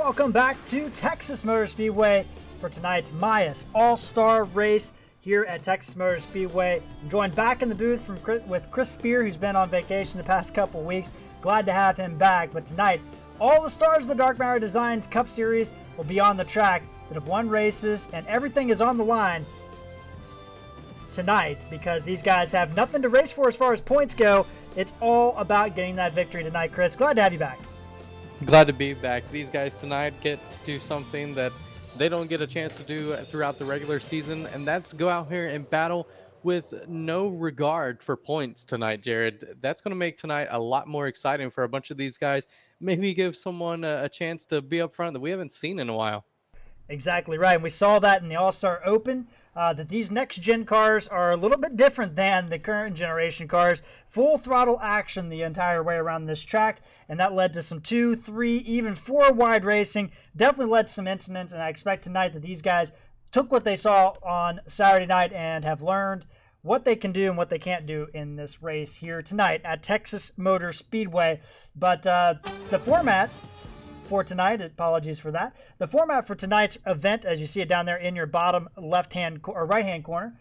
welcome back to Texas Motor Speedway for tonight's MAIUS All-Star Race here at Texas Motor Speedway. I'm joined back in the booth with Chris Speer, who's been on vacation the past couple weeks. Glad to have him back, but tonight, all the stars of the Darkmatter Designs Cup Series will be on the track that have won races, and everything is on the line tonight because these guys have nothing to race for as far as points go. It's all about getting that victory tonight, Chris. Glad to have you back. Glad to be back. These guys tonight get to do something that they don't get a chance to do throughout the regular season, and that's go out here and battle with no regard for points tonight, Jared. That's going to make tonight a lot more exciting for a bunch of these guys. Maybe give someone a chance to be up front that we haven't seen in a while. Exactly right. And we saw that in the All-Star Open, that these next-gen cars are a little bit different than the current generation cars. Full throttle action the entire way around this track, and that led to some 2, 3, even 4 wide racing. Definitely led to some incidents, and I expect tonight that these guys took what they saw on Saturday night and have learned what they can do and what they can't do in this race here tonight at Texas Motor Speedway. But the format for tonight, apologies for that. The format for tonight's event, as you see it down there in your bottom left-hand or right-hand corner,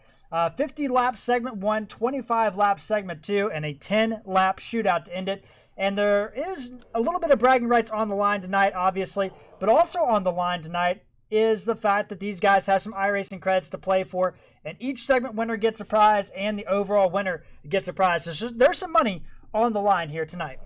50 lap segment 1, 25 lap segment 2, and a 10-lap shootout to end it. And there is a little bit of bragging rights on the line tonight, obviously, but also on the line tonight is the fact that these guys have some iRacing credits to play for, and each segment winner gets a prize, and the overall winner gets a prize. So there's some money on the line here tonight.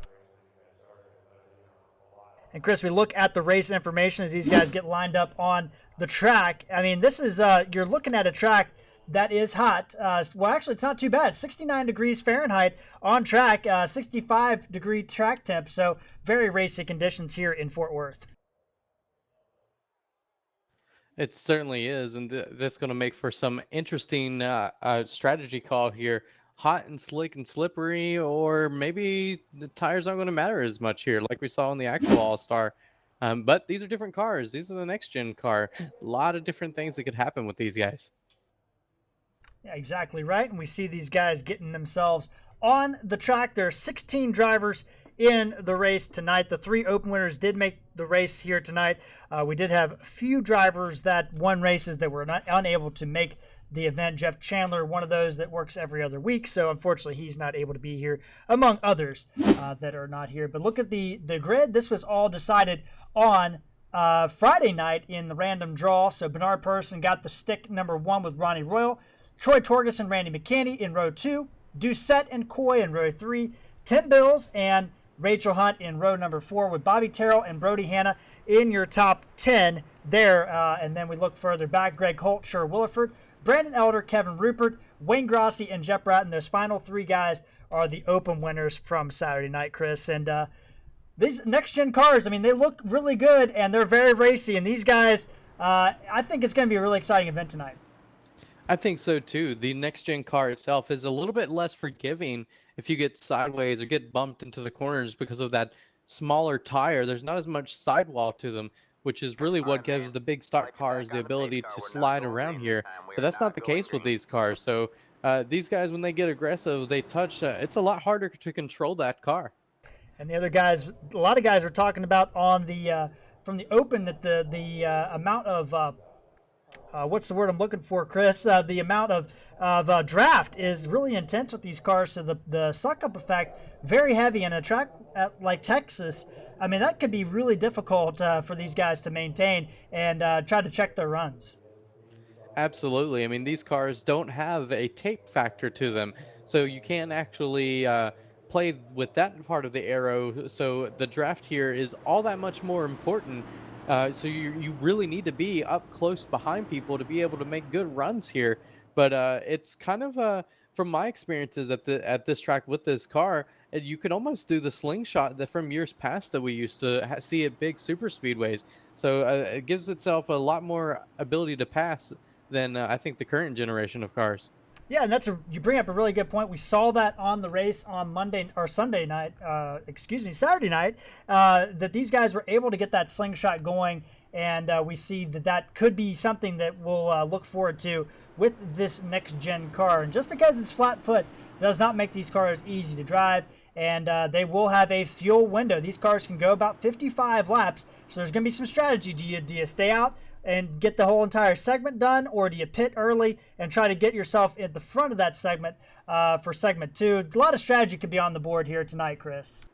And Chris, we look at the race information as these guys get lined up on the track. I mean, this is, you're looking at a track that is hot. Well, actually, it's not too bad. 69 degrees Fahrenheit on track, 65-degree track temp. So very racy conditions here in Fort Worth. It certainly is, and that's going to make for some interesting strategy call here. Hot and slick and slippery, or maybe the tires aren't going to matter as much here like we saw in the actual All-Star. But these are different cars. These are the next-gen car. A lot of different things that could happen with these guys. Yeah, exactly right. And we see these guys getting themselves on the track. There are 16 drivers in the race tonight. The 3 open winners did make the race here tonight. We did have a few drivers that won races that were unable to make the event. Jeff Chandler, one of those that works every other week, so unfortunately he's not able to be here, among others that are not here. But look at the grid. This was all decided on Friday night in the random draw. So Bernard Persson got the stick number 1 with Ronnie Royal, Troy Torges and Randy McCanny in row 2, Doucette and Coy in row 3, Tim Bills and Rachel Hunt in row number 4, with Bobby Terrell and Brody Hanna in your top 10 there. And then we look further back, Greg Holt, Sher Williford, Brandon Elder, Kevin Rupert, Wayne Grossi, and Jeff Bratton. Those final 3 guys are the open winners from Saturday night, Chris. And these next-gen cars, I mean, they look really good, and they're very racy. And these guys, I think it's going to be a really exciting event tonight. I think so, too. The next-gen car itself is a little bit less forgiving if you get sideways or get bumped into the corners because of that smaller tire. There's not as much sidewall to them, which is really what gives the big stock cars the ability to slide around here. But that's not the case with these cars. So these guys, when they get aggressive, they touch, it's a lot harder to control that car. And the other guys, a lot of guys are talking about on the from the open that the amount of what's the word I'm looking for, Chris? The amount of draft is really intense with these cars. So the suck-up effect, very heavy. And a track like Texas, I mean, that could be really difficult for these guys to maintain and try to check their runs. Absolutely. I mean, these cars don't have a tape factor to them. So you can't actually play with that part of the arrow. So the draft here is all that much more important. So you really need to be up close behind people to be able to make good runs here. But it's kind of, from my experiences at this track with this car, you can almost do the slingshot that from years past that we used to see at big super speedways. So it gives itself a lot more ability to pass than I think the current generation of cars. Yeah, and you bring up a really good point. We saw that on the race on Saturday night, that these guys were able to get that slingshot going, and we see that could be something that we'll look forward to with this next-gen car. And just because it's flat foot does not make these cars easy to drive. and they will have a fuel window. These cars can go about 55 laps, so there's going to be some strategy. Do you stay out and get the whole entire segment done, or do you pit early and try to get yourself at the front of that segment for segment 2? A lot of strategy could be on the board here tonight, Chris.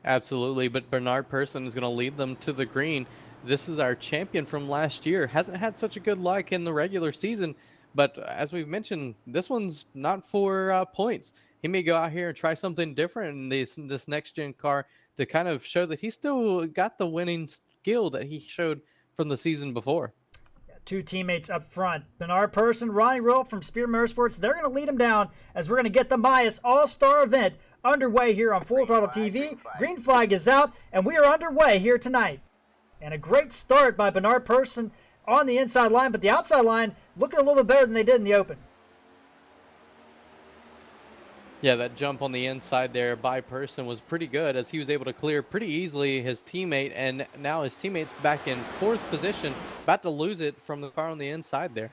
Absolutely, but Bernard Persson is going to lead them to the green. This is our champion from last year. Hasn't had such a good luck in the regular season, but as we've mentioned, this one's not for points. He may go out here and try something different in this next gen car to kind of show that he's still got the winning skill that he showed from the season before. Two teammates up front. Bernard Persson, Ronnie Royal from Speer Motorsports. They're going to lead him down as we're going to get the MAIUS All-Star event underway here on Full Throttle TV. Green flag is out, and we are underway here tonight. And a great start by Bernard Persson on the inside line, but the outside line looking a little bit better than they did in the open. Yeah, that jump on the inside there by Persson was pretty good, as he was able to clear pretty easily his teammate, and now his teammate's back in 4th position, about to lose it from the car on the inside there.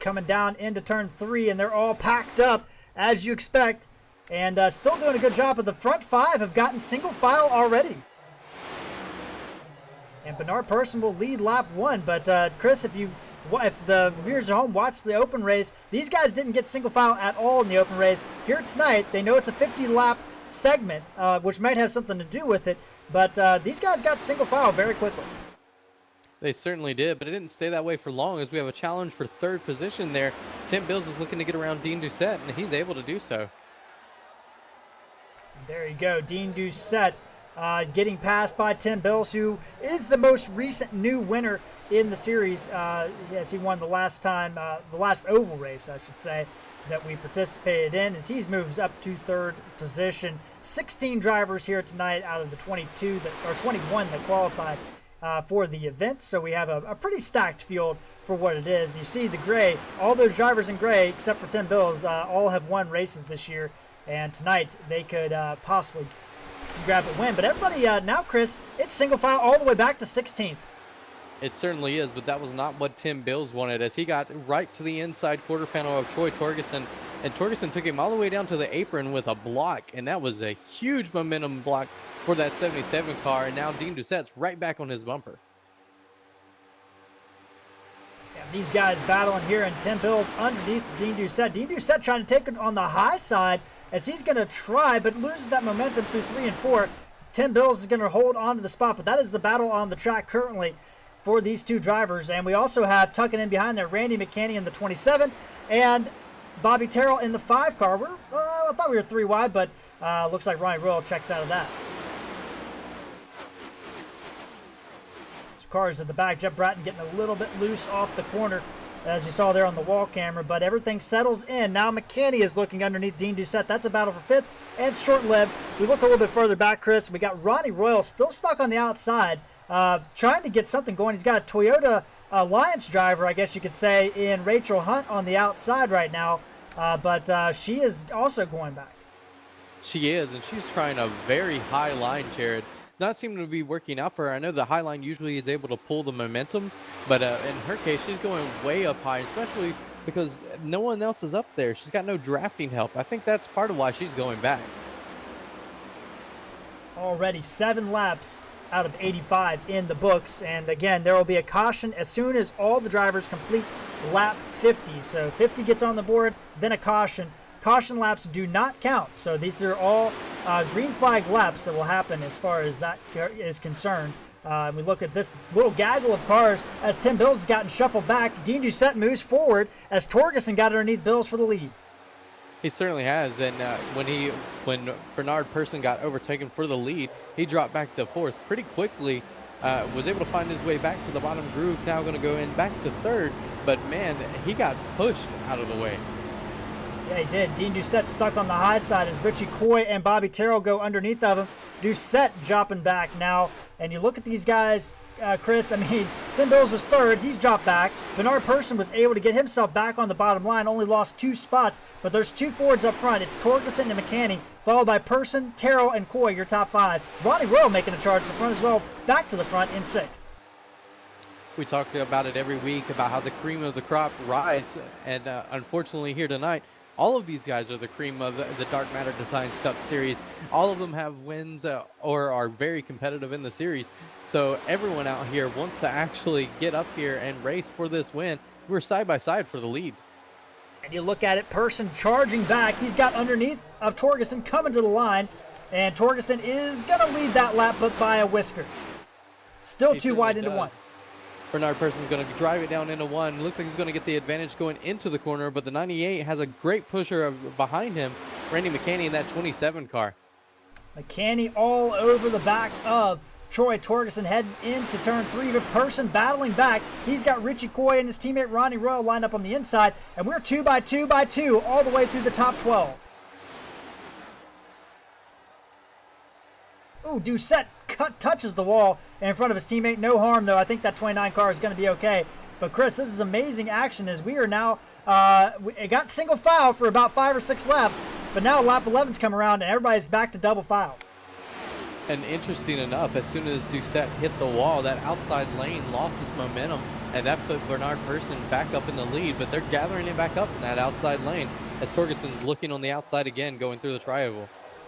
Coming down into turn 3, and they're all packed up as you expect, and still doing a good job. But the front 5 have gotten single file already. And Bernard Persson will lead lap 1, but Chris, if the viewers at home watch the open race, these guys didn't get single file at all in the open race. Here tonight, they know it's a 50-lap segment, which might have something to do with it, but these guys got single file very quickly. They certainly did, but it didn't stay that way for long, as we have a challenge for 3rd position there. Tim Bills is looking to get around Dean Doucette, and he's able to do so. There you go, Dean Doucette getting passed by Tim Bills, who is the most recent new winner in the series. Yes, he won the last time, the last oval race, I should say, that we participated in, as he moves up to 3rd position. 16 drivers here tonight out of the 21 that qualified for the event. So we have a pretty stacked field for what it is. And you see the gray, all those drivers in gray, except for Tim Bills, all have won races this year. And tonight they could possibly grab a win. But everybody now, Chris, it's single file all the way back to 16th. It certainly is, but that was not what Tim Bills wanted, as he got right to the inside quarter panel of Troy Torgerson, and Torgerson took him all the way down to the apron with a block, and that was a huge momentum block for that 77 car, and now Dean Doucette's right back on his bumper. Yeah, these guys battling here, and Tim Bills underneath Dean Doucette. Dean Doucette trying to take it on the high side, as he's going to try, but loses that momentum through 3 and 4. Tim Bills is going to hold on to the spot, but that is the battle on the track currently for these two drivers. And we also have tucking in behind there Randy McCanny in the 27 and Bobby Terrell in the 5 car. I thought we were 3 wide, but looks like Ronnie Royal checks out of that. Some cars at the back. Jeff Bratton getting a little bit loose off the corner, as you saw there on the wall camera, but everything settles in. Now McCanny is looking underneath Dean Doucette. That's a battle for 5th and short-lived. We look a little bit further back, Chris. We got Ronnie Royal still stuck on the outside, trying to get something going. He's got a Toyota Alliance driver, I guess you could say, in Rachel Hunt on the outside right now, but she is also going back. She is, and she's trying a very high line, Jared. It's not seeming to be working out for her. I know the high line usually is able to pull the momentum, but in her case, she's going way up high, especially because no one else is up there. She's got no drafting help. I think that's part of why she's going back. Already 7 laps out of 85 in the books, and again, there will be a caution as soon as all the drivers complete lap 50. So 50 gets on the board, then a caution. Caution laps do not count, so these are all green flag laps that will happen as far as that is concerned. We look at this little gaggle of cars as Tim Bills has gotten shuffled back. Dean Doucette moves forward as Torgerson got underneath Bills for the lead. He certainly has, and when Bernard Persson got overtaken for the lead, he dropped back to 4th pretty quickly, was able to find his way back to the bottom groove, now going to go in back to 3rd, but man, he got pushed out of the way. Yeah, he did. Dean Doucette stuck on the high side as Richie Coy and Bobby Terrell go underneath of him. Doucette dropping back now, and you look at these guys, Chris, I mean, Tim Bills was 3rd. He's dropped back. Bernard Persson was able to get himself back on the bottom line, only lost 2 spots, but there's 2 Fords up front. It's Torgerson and McCanny, followed by Persson, Terrell, and Coy, your top 5. Ronnie Royal making a charge to the front as well, back to the front in 6th. We talk about it every week about how the cream of the crop rise, and unfortunately here tonight, all of these guys are the cream of the Darkmatter Designs Cup Series. All of them have wins or are very competitive in the series. So everyone out here wants to actually get up here and race for this win. We're side by side for the lead. And you look at it, Person charging back. He's got underneath of Torgerson coming to the line. And Torgerson is going to lead that lap, but by a whisker. Still too wide into one. Bernard Person's going to drive it down into one. Looks like he's going to get the advantage going into the corner, but the 98 has a great pusher behind him, Randy McCanny in that 27 car. McCanny all over the back of Troy Torgerson heading into turn 3. The Person battling back. He's got Richie Coy and his teammate Ronnie Royal lined up on the inside, and we're 2 by 2 by 2 all the way through the top 12. Ooh, Doucette touches the wall in front of his teammate. No harm, though. I think that 29 car is going to be okay. But, Chris, this is amazing action as we are now it got single file for about 5 or 6 laps, but now lap 11's come around and everybody's back to double file. And interesting enough, as soon as Doucette hit the wall, that outside lane lost its momentum, and that put Bernard Person back up in the lead, but they're gathering it back up in that outside lane as Torgerson's looking on the outside again, going through the tri-oval.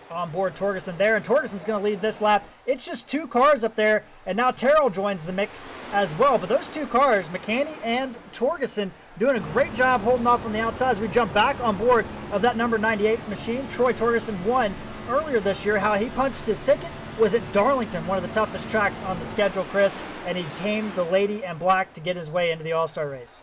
On board Torgerson there, and Torgerson's going to lead this lap. It's just 2 cars up there, and now Terrell joins the mix as well. But those 2 cars, McCanny and Torgerson, doing a great job holding off from the outside as we jump back on board of that number 98 machine. Troy Torgerson won earlier this year. How he punched his ticket was at Darlington, one of the toughest tracks on the schedule, Chris, and he came the lady in black to get his way into the All-Star race.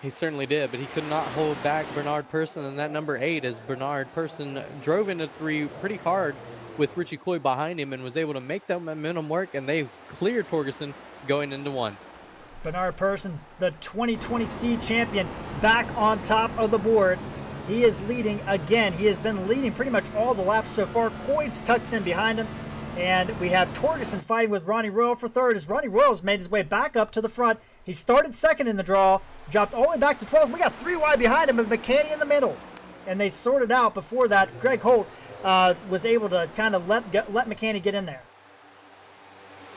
He certainly did, but he could not hold back Bernard Person and that number 8 as Bernard Person drove into 3 pretty hard with Richie Coy behind him and was able to make that momentum work, and they cleared Torgerson going into 1. Bernard Person, the 2020C champion, back on top of the board. He is leading again. He has been leading pretty much all the laps so far. Coy's tucks in behind him. And we have Torgerson fighting with Ronnie Royal for third as Ronnie Royal's made his way back up to the front. He started second in the draw, dropped all the way back to 12th. We got 3 wide behind him with McCanny in the middle. And they sorted out before that. Greg Holt was able to kind of let McCanny get in there.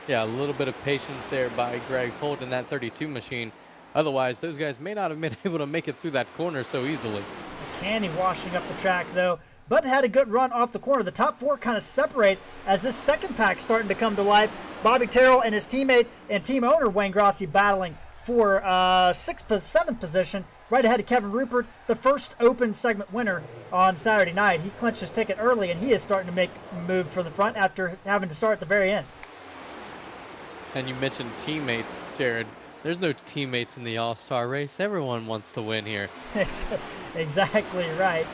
Yeah, a little bit of patience there by Greg Holt in that 32 machine. Otherwise, those guys may not have been able to make it through that corner so easily. McCanny washing up the track, though, but had a good run off the corner. The top 4 kind of separate as this second pack starting to come to life. Bobby Terrell and his teammate and team owner Wayne Grossi battling for 7th position, right ahead of Kevin Rupert, the first open segment winner on Saturday night. He clinched his ticket early, and he is starting to make a move for the front after having to start at the very end. And you mentioned teammates, Jared. There's no teammates in the All-Star race. Everyone wants to win here. Exactly right.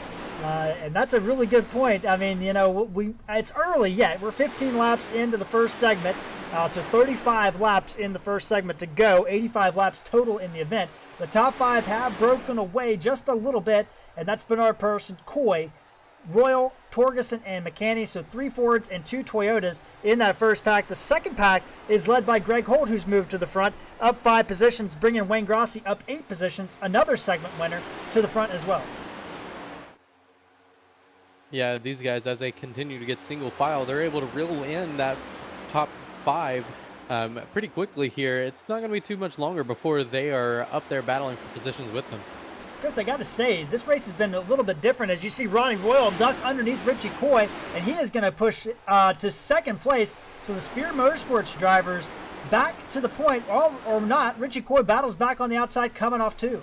And that's a really good point. I mean, you know, it's early yet. We're 15 laps into the first segment, so 35 laps in the first segment to go, 85 laps total in the event. The top 5 have broken away just a little bit, and that's Bernard Person, Coy, Royal, Torgerson, and McCanny. So 3 Fords and 2 Toyotas in that first pack. The second pack is led by Greg Holt, who's moved to the front, up 5 positions, bringing Wayne Grossi up 8 positions, another segment winner, to the front as well. Yeah, these guys, as they continue to get single file, they're able to reel in that top 5 pretty quickly here. It's not going to be too much longer before they are up there battling for positions with them. Chris, I got to say, this race has been a little bit different as you see Ronnie Royal duck underneath Richie Coy, and he is going to push to second place. So the Speer Motorsports drivers back to the point, or not. Richie Coy battles back on the outside, coming off 2.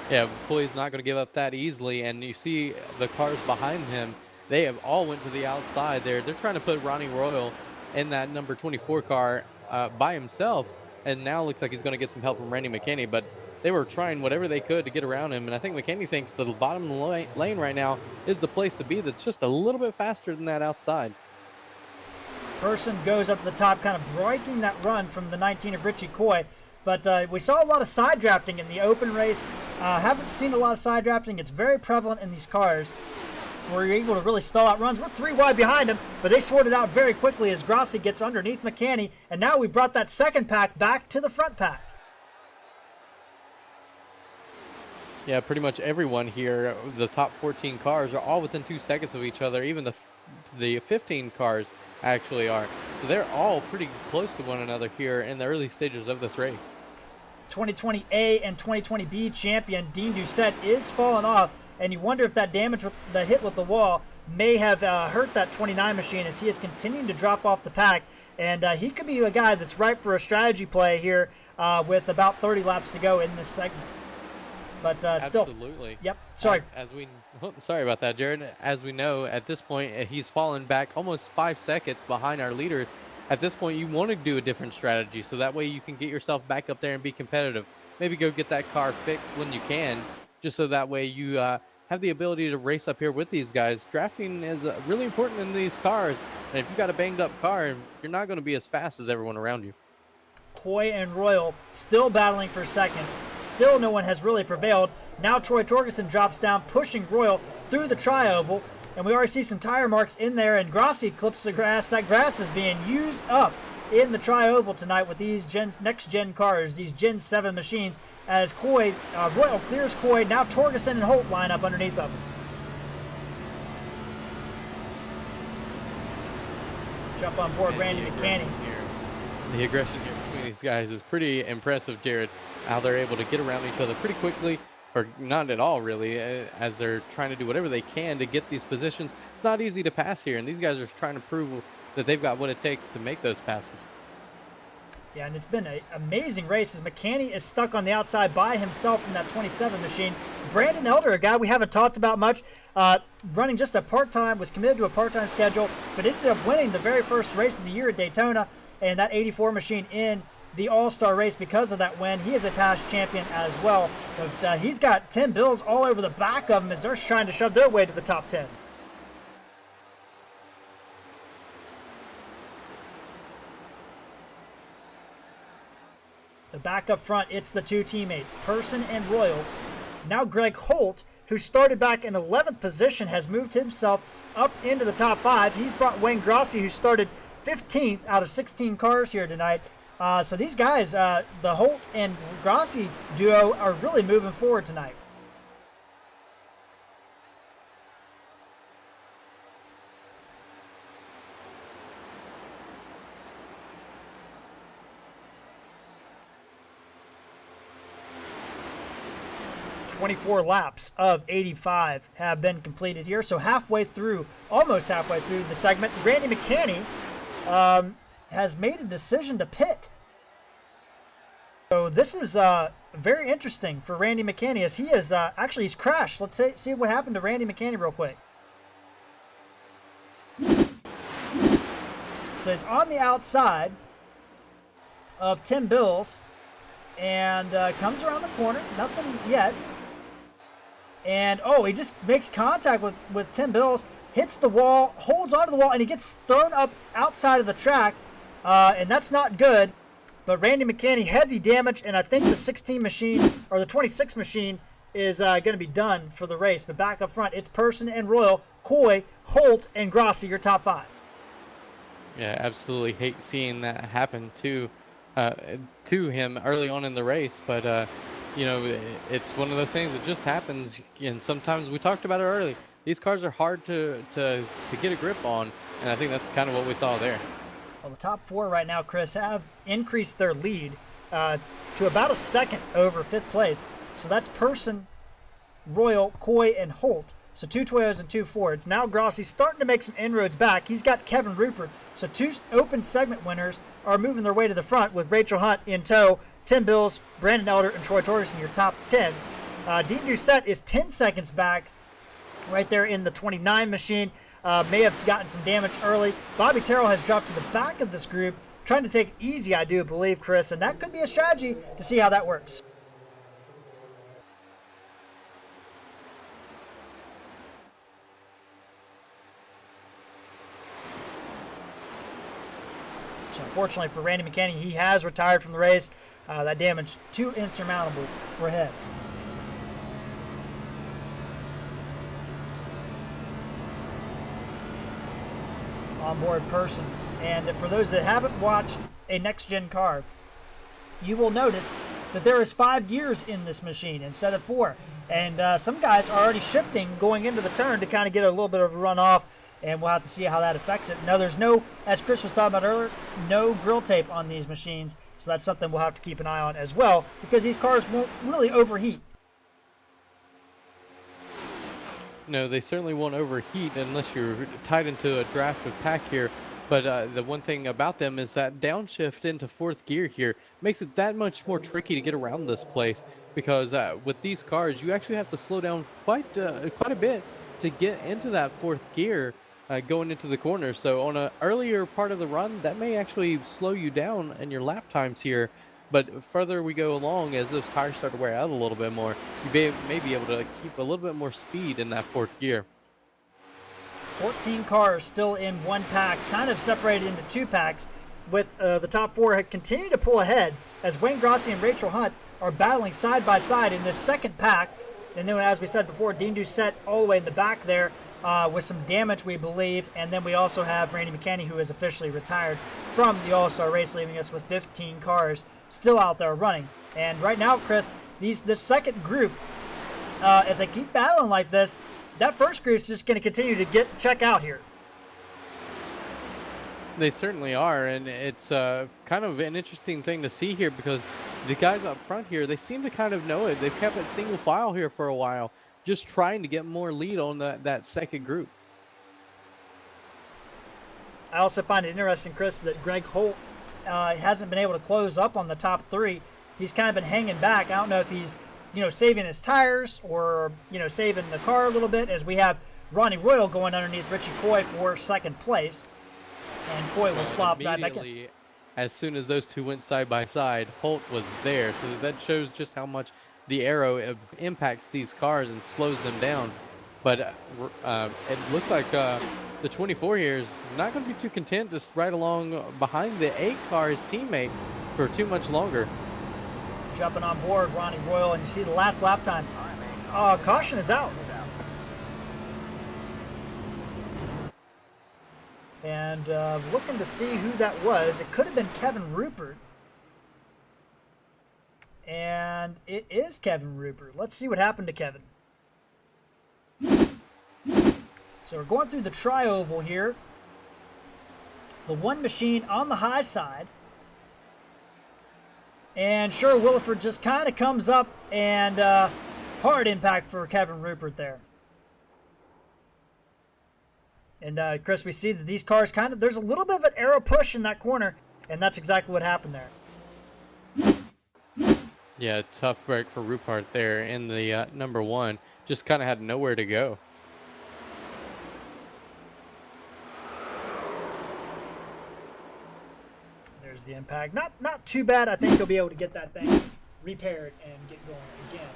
Yeah, Coy's not going to give up that easily, and you see the cars behind him. They have all went to the outside there. They're trying to put Ronnie Royal in that number 24 car by himself, and now looks like he's going to get some help from Randy McCanny, but they were trying whatever they could to get around him, and I think McCanny thinks the bottom lane right now is the place to be. That's just a little bit faster than that outside. Person goes up to the top, kind of breaking that run from the 19 of Richie Coy. But we saw a lot of side drafting in the open race. Haven't seen a lot of side drafting. It's very prevalent in these cars where you're able to really stall out runs. We're 3 wide behind him, but they sorted out very quickly as Grossi gets underneath McCanny, and now we brought that second pack back to the front pack. Yeah, pretty much everyone here, the top 14 cars are all within 2 seconds of each other. Even the 15 cars actually are. So they're all pretty close to one another here in the early stages of this race. 2020A and 2020B champion Dean Doucette is falling off, and you wonder if that damage with the hit with the wall may have hurt that 29 machine as he is continuing to drop off the pack, and he could be a guy that's ripe for a strategy play here with about 30 laps to go in this segment. But still, absolutely. Yep. Sorry. Sorry about that, Jared. As we know, at this point, he's fallen back almost 5 seconds behind our leader. At this point, you want to do a different strategy, so that way you can get yourself back up there and be competitive. Maybe go get that car fixed when you can, just so that way you have the ability to race up here with these guys. Drafting is really important in these cars, and if you've got a banged up car, you're not going to be as fast as everyone around you. Coy and Royal still battling for second. Still no one has really prevailed. Now Troy Torgerson drops down, pushing Royal through the tri-oval, and we already see some tire marks in there, and Grossi clips the grass. That grass is being used up in the tri-oval tonight with these next-gen cars, these Gen 7 machines, as Royal clears Coy. Now Torgerson and Holt line up underneath them. Jump on board Randy McCanny. The aggression here between these guys is pretty impressive, Jared. How they're able to get around each other pretty quickly, or not at all really, as they're trying to do whatever they can to get these positions. It's not easy to pass here, and these guys are trying to prove that they've got what it takes to make those passes. Yeah, and it's been an amazing race as McCanny is stuck on the outside by himself in that 27 machine. Brandon Elder, a guy we haven't talked about much, running just a part-time, was committed to a part-time schedule, but ended up winning the very first race of the year at Daytona, and that 84 machine in the All-Star race because of that win. He is a past champion as well. But he's got 10 Bills all over the back of him as they're trying to shove their way to the top 10. The back up front, it's the two teammates, Person and Royal. Now Greg Holt, who started back in 11th position, has moved himself up into the top 5. He's brought Wayne Grossi, who started 15th out of 16 cars here tonight. So these guys, the Holt and Grossi duo, are really moving forward tonight. "24 laps of 85 have been completed here, so almost halfway through the segment. Randy McCanny has made a decision to pit. So this is very interesting for Randy McCanny, as he is actually he's crashed. Let's see what happened to Randy McCanny real quick. So he's on the outside of Tim Bills and comes around the corner. Nothing yet. And he just makes contact with Tim Bills, hits the wall, holds onto the wall, and he gets thrown up outside of the track. And that's not good. But Randy McCanny, heavy damage, and I think the 16 machine, or the 26 machine, is going to be done for the race. But back up front, it's Person and Royal, Coy, Holt, and Grossi, your top 5. Yeah, absolutely hate seeing that happen to him early on in the race. But, it's one of those things that just happens. And sometimes, we talked about it early, these cars are hard to get a grip on. And I think that's kind of what we saw there. Well, the top 4 right now, Chris, have increased their lead to about a second over 5th place. So that's Person, Royal, Coy, and Holt. So 2 Toyotas and 2 Fords. Now Grossi's starting to make some inroads back. He's got Kevin Rupert. So 2 open segment winners are moving their way to the front with Rachel Hunt in tow, Tim Bills, Brandon Elder, and Troy Torgerson, your top 10. Dean Doucette is 10 seconds back right there in the 29 machine. May have gotten some damage early. Bobby Terrell has dropped to the back of this group, trying to take it easy, I do believe, Chris, and that could be a strategy to see how that works. So unfortunately for Randy McCanny, he has retired from the race. That damage too insurmountable for him. Onboard Person. And for those that haven't watched a next-gen car, you will notice that there is 5 gears in this machine instead of 4. And some guys are already shifting going into the turn to kind of get a little bit of a run off, and we'll have to see how that affects it. No, there's no, as Chris was talking about earlier, no grill tape on these machines. So that's something we'll have to keep an eye on as well, because these cars won't really overheat. No, they certainly won't overheat unless you're tied into a draft with pack here. But the one thing about them is that downshift into fourth gear here makes it that much more tricky to get around this place, because with these cars you actually have to slow down quite a bit to get into that fourth gear going into the corner. So on an earlier part of the run, that may actually slow you down in your lap times here. But further we go along, as those tires start to wear out a little bit more, you may be able to keep a little bit more speed in that fourth gear. 14 cars still in one pack, kind of separated into two packs, with the top four continue to pull ahead as Wayne Grossi and Rachel Hunt are battling side by side in this second pack. And then, as we said before, Dean Doucette all the way in the back there with some damage, we believe. And then we also have Randy McCanney, who is officially retired from the All-Star race, leaving us with 15 cars still out there running. And right now, Chris, this second group, if they keep battling like this, that first group's just going to continue to check out here. They certainly are, and it's kind of an interesting thing to see here, because the guys up front here, they seem to kind of know it. They've kept it single file here for a while, just trying to get more lead on that second group. I also find it interesting, Chris, that Greg Holt hasn't been able to close up on the top three. He's kind of been hanging back. I don't know if he's saving his tires or, saving the car a little bit, as we have Ronnie Royal going underneath Richie Coy for second place. And Coy will slop right back in. As soon as those two went side by side, Holt was there. So that shows just how much the aero impacts these cars and slows them down. But it looks like the 24 here is not going to be too content to ride along behind the 8 car's teammate for too much longer. Jumping on board, Ronnie Royal, and you see the last lap time. Caution is out. And looking to see who that was. It could have been Kevin Rupert. And it is Kevin Rupert. Let's see what happened to Kevin. So we're going through the tri-oval here. The one machine on the high side. And sure, Williford just kind of comes up, and hard impact for Kevin Rupert there. And Chris, we see that these cars there's a little bit of an aero push in that corner, and that's exactly what happened there. Yeah, tough break for Rupert there in the number 1. Just kind of had nowhere to go. There's the impact. Not too bad. I think he'll be able to get that thing repaired and get going again.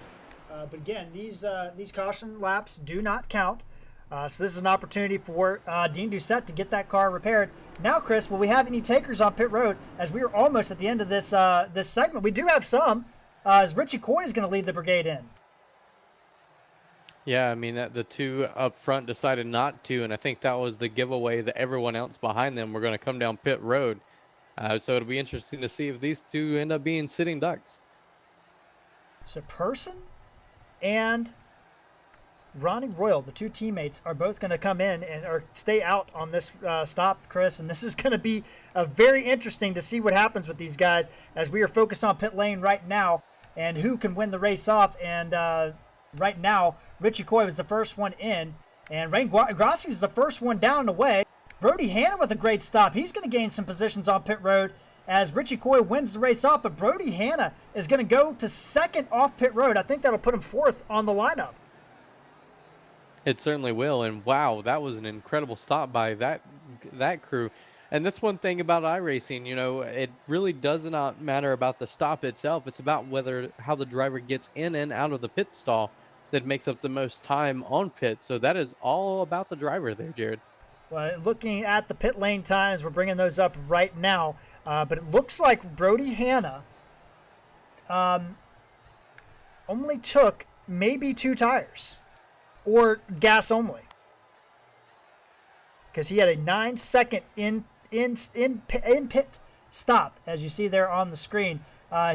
But again, these caution laps do not count. So this is an opportunity for Dean Doucette to get that car repaired. Now, Chris, will we have any takers on pit road? As we are almost at the end of this this segment, we do have some. As Richie Coy is going to lead the brigade in. Yeah, I mean, the two up front decided not to, and I think that was the giveaway that everyone else behind them were going to come down pit road. So it'll be interesting to see if these two end up being sitting ducks. So Person and Ronnie Royal, the two teammates, are both going to come in or stay out on this stop, Chris. And this is going to be very interesting to see what happens with these guys, as we are focused on pit lane right now and who can win the race off. And right now, Richie Coy was the first one in, and Wayne Grossi is the first one down and away. Brody Hanna with a great stop. He's going to gain some positions on pit road as Richie Coy wins the race off, but Brody Hanna is going to go to second off pit road. I think that'll put him fourth on the lineup. It certainly will, and wow, that was an incredible stop by that crew. And that's one thing about iRacing, it really does not matter about the stop itself. It's about how the driver gets in and out of the pit stall that makes up the most time on pit. So that is all about the driver there, Jared. Well, looking at the pit lane times, we're bringing those up right now. But it looks like Brody Hanna only took maybe 2 tires, or gas only, because he had a 9-second in pit stop, as you see there on the screen.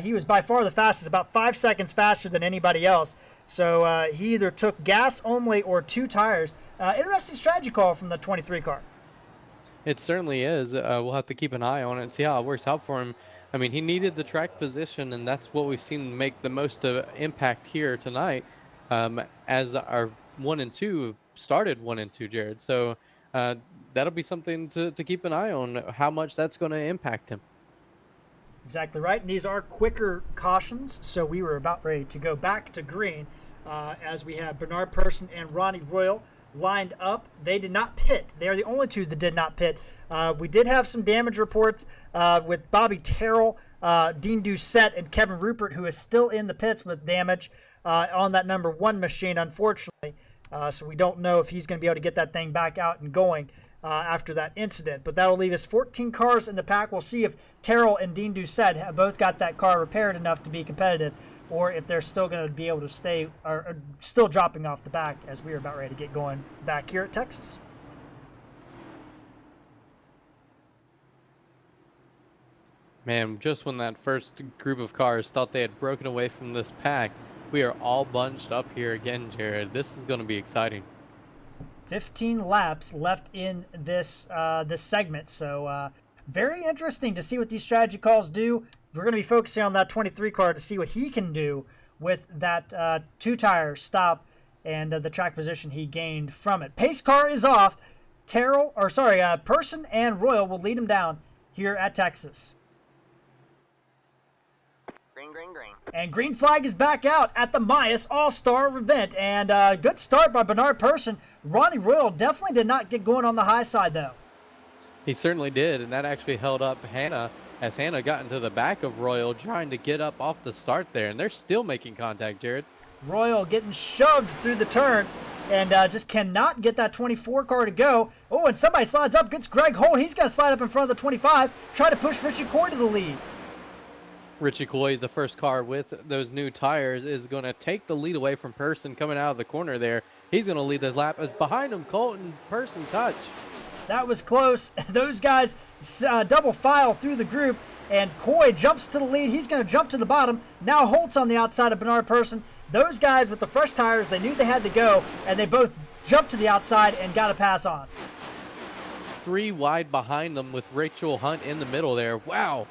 He was by far the fastest, about 5 seconds faster than anybody else. So he either took gas only or 2 tires. Interesting strategy call from the 23 car. It certainly is. We'll have to keep an eye on it and see how it works out for him. I mean, he needed the track position, and that's what we've seen make the most impact here tonight. As our 1 and 2 started 1 and 2, Jared. So uh, that'll be something to keep an eye on how much that's going to impact him. Exactly right. And these are quicker cautions, so we were about ready to go back to green as we have Bernard Persson and Ronnie Royal lined up. They did not pit. They are the only two that did not pit. We did have some damage reports with Bobby Terrell, Dean Doucette, and Kevin Rupert, who is still in the pits with damage on that number 1 machine, unfortunately. So we don't know if he's going to be able to get that thing back out and going after that incident. But that'll leave us 14 cars in the pack. We'll see if Terrell and Dean Doucette have both got that car repaired enough to be competitive, or if they're still going to be able to stay, or still dropping off the back as we are about ready to get going back here at Texas. Man, just when that first group of cars thought they had broken away from this pack, we are all bunched up here again, Jared. This is going to be exciting. 15 laps left in this this segment, so very interesting to see what these strategy calls do. We're going to be focusing on that 23 car to see what he can do with that 2-tire stop and the track position he gained from it. Pace car is off. Persson and Royal will lead him down here at Texas. Green. And green flag is back out at the MAIUS All-Star event. And good start by Bernard Persson. Ronnie Royal definitely did not get going on the high side, though. He certainly did, and that actually held up Hannah as Hannah got into the back of Royal trying to get up off the start there, and they're still making contact, Jared. Royal getting shoved through the turn and just cannot get that 24 car to go. Oh, and somebody slides up, gets Greg Holt. He's going to slide up in front of the 25, try to push Richie Coy to the lead. Richie Coy, the first car with those new tires, is going to take the lead away from Persson coming out of the corner there. He's going to lead this lap as behind him, Colton Persson touch. That was close. Those guys double file through the group, and Coy jumps to the lead. He's going to jump to the bottom. Now Holt's on the outside of Bernard Persson. Those guys with the fresh tires, they knew they had to go, and they both jumped to the outside and got a pass on. 3 wide behind them with Rachel Hunt in the middle there. Wow.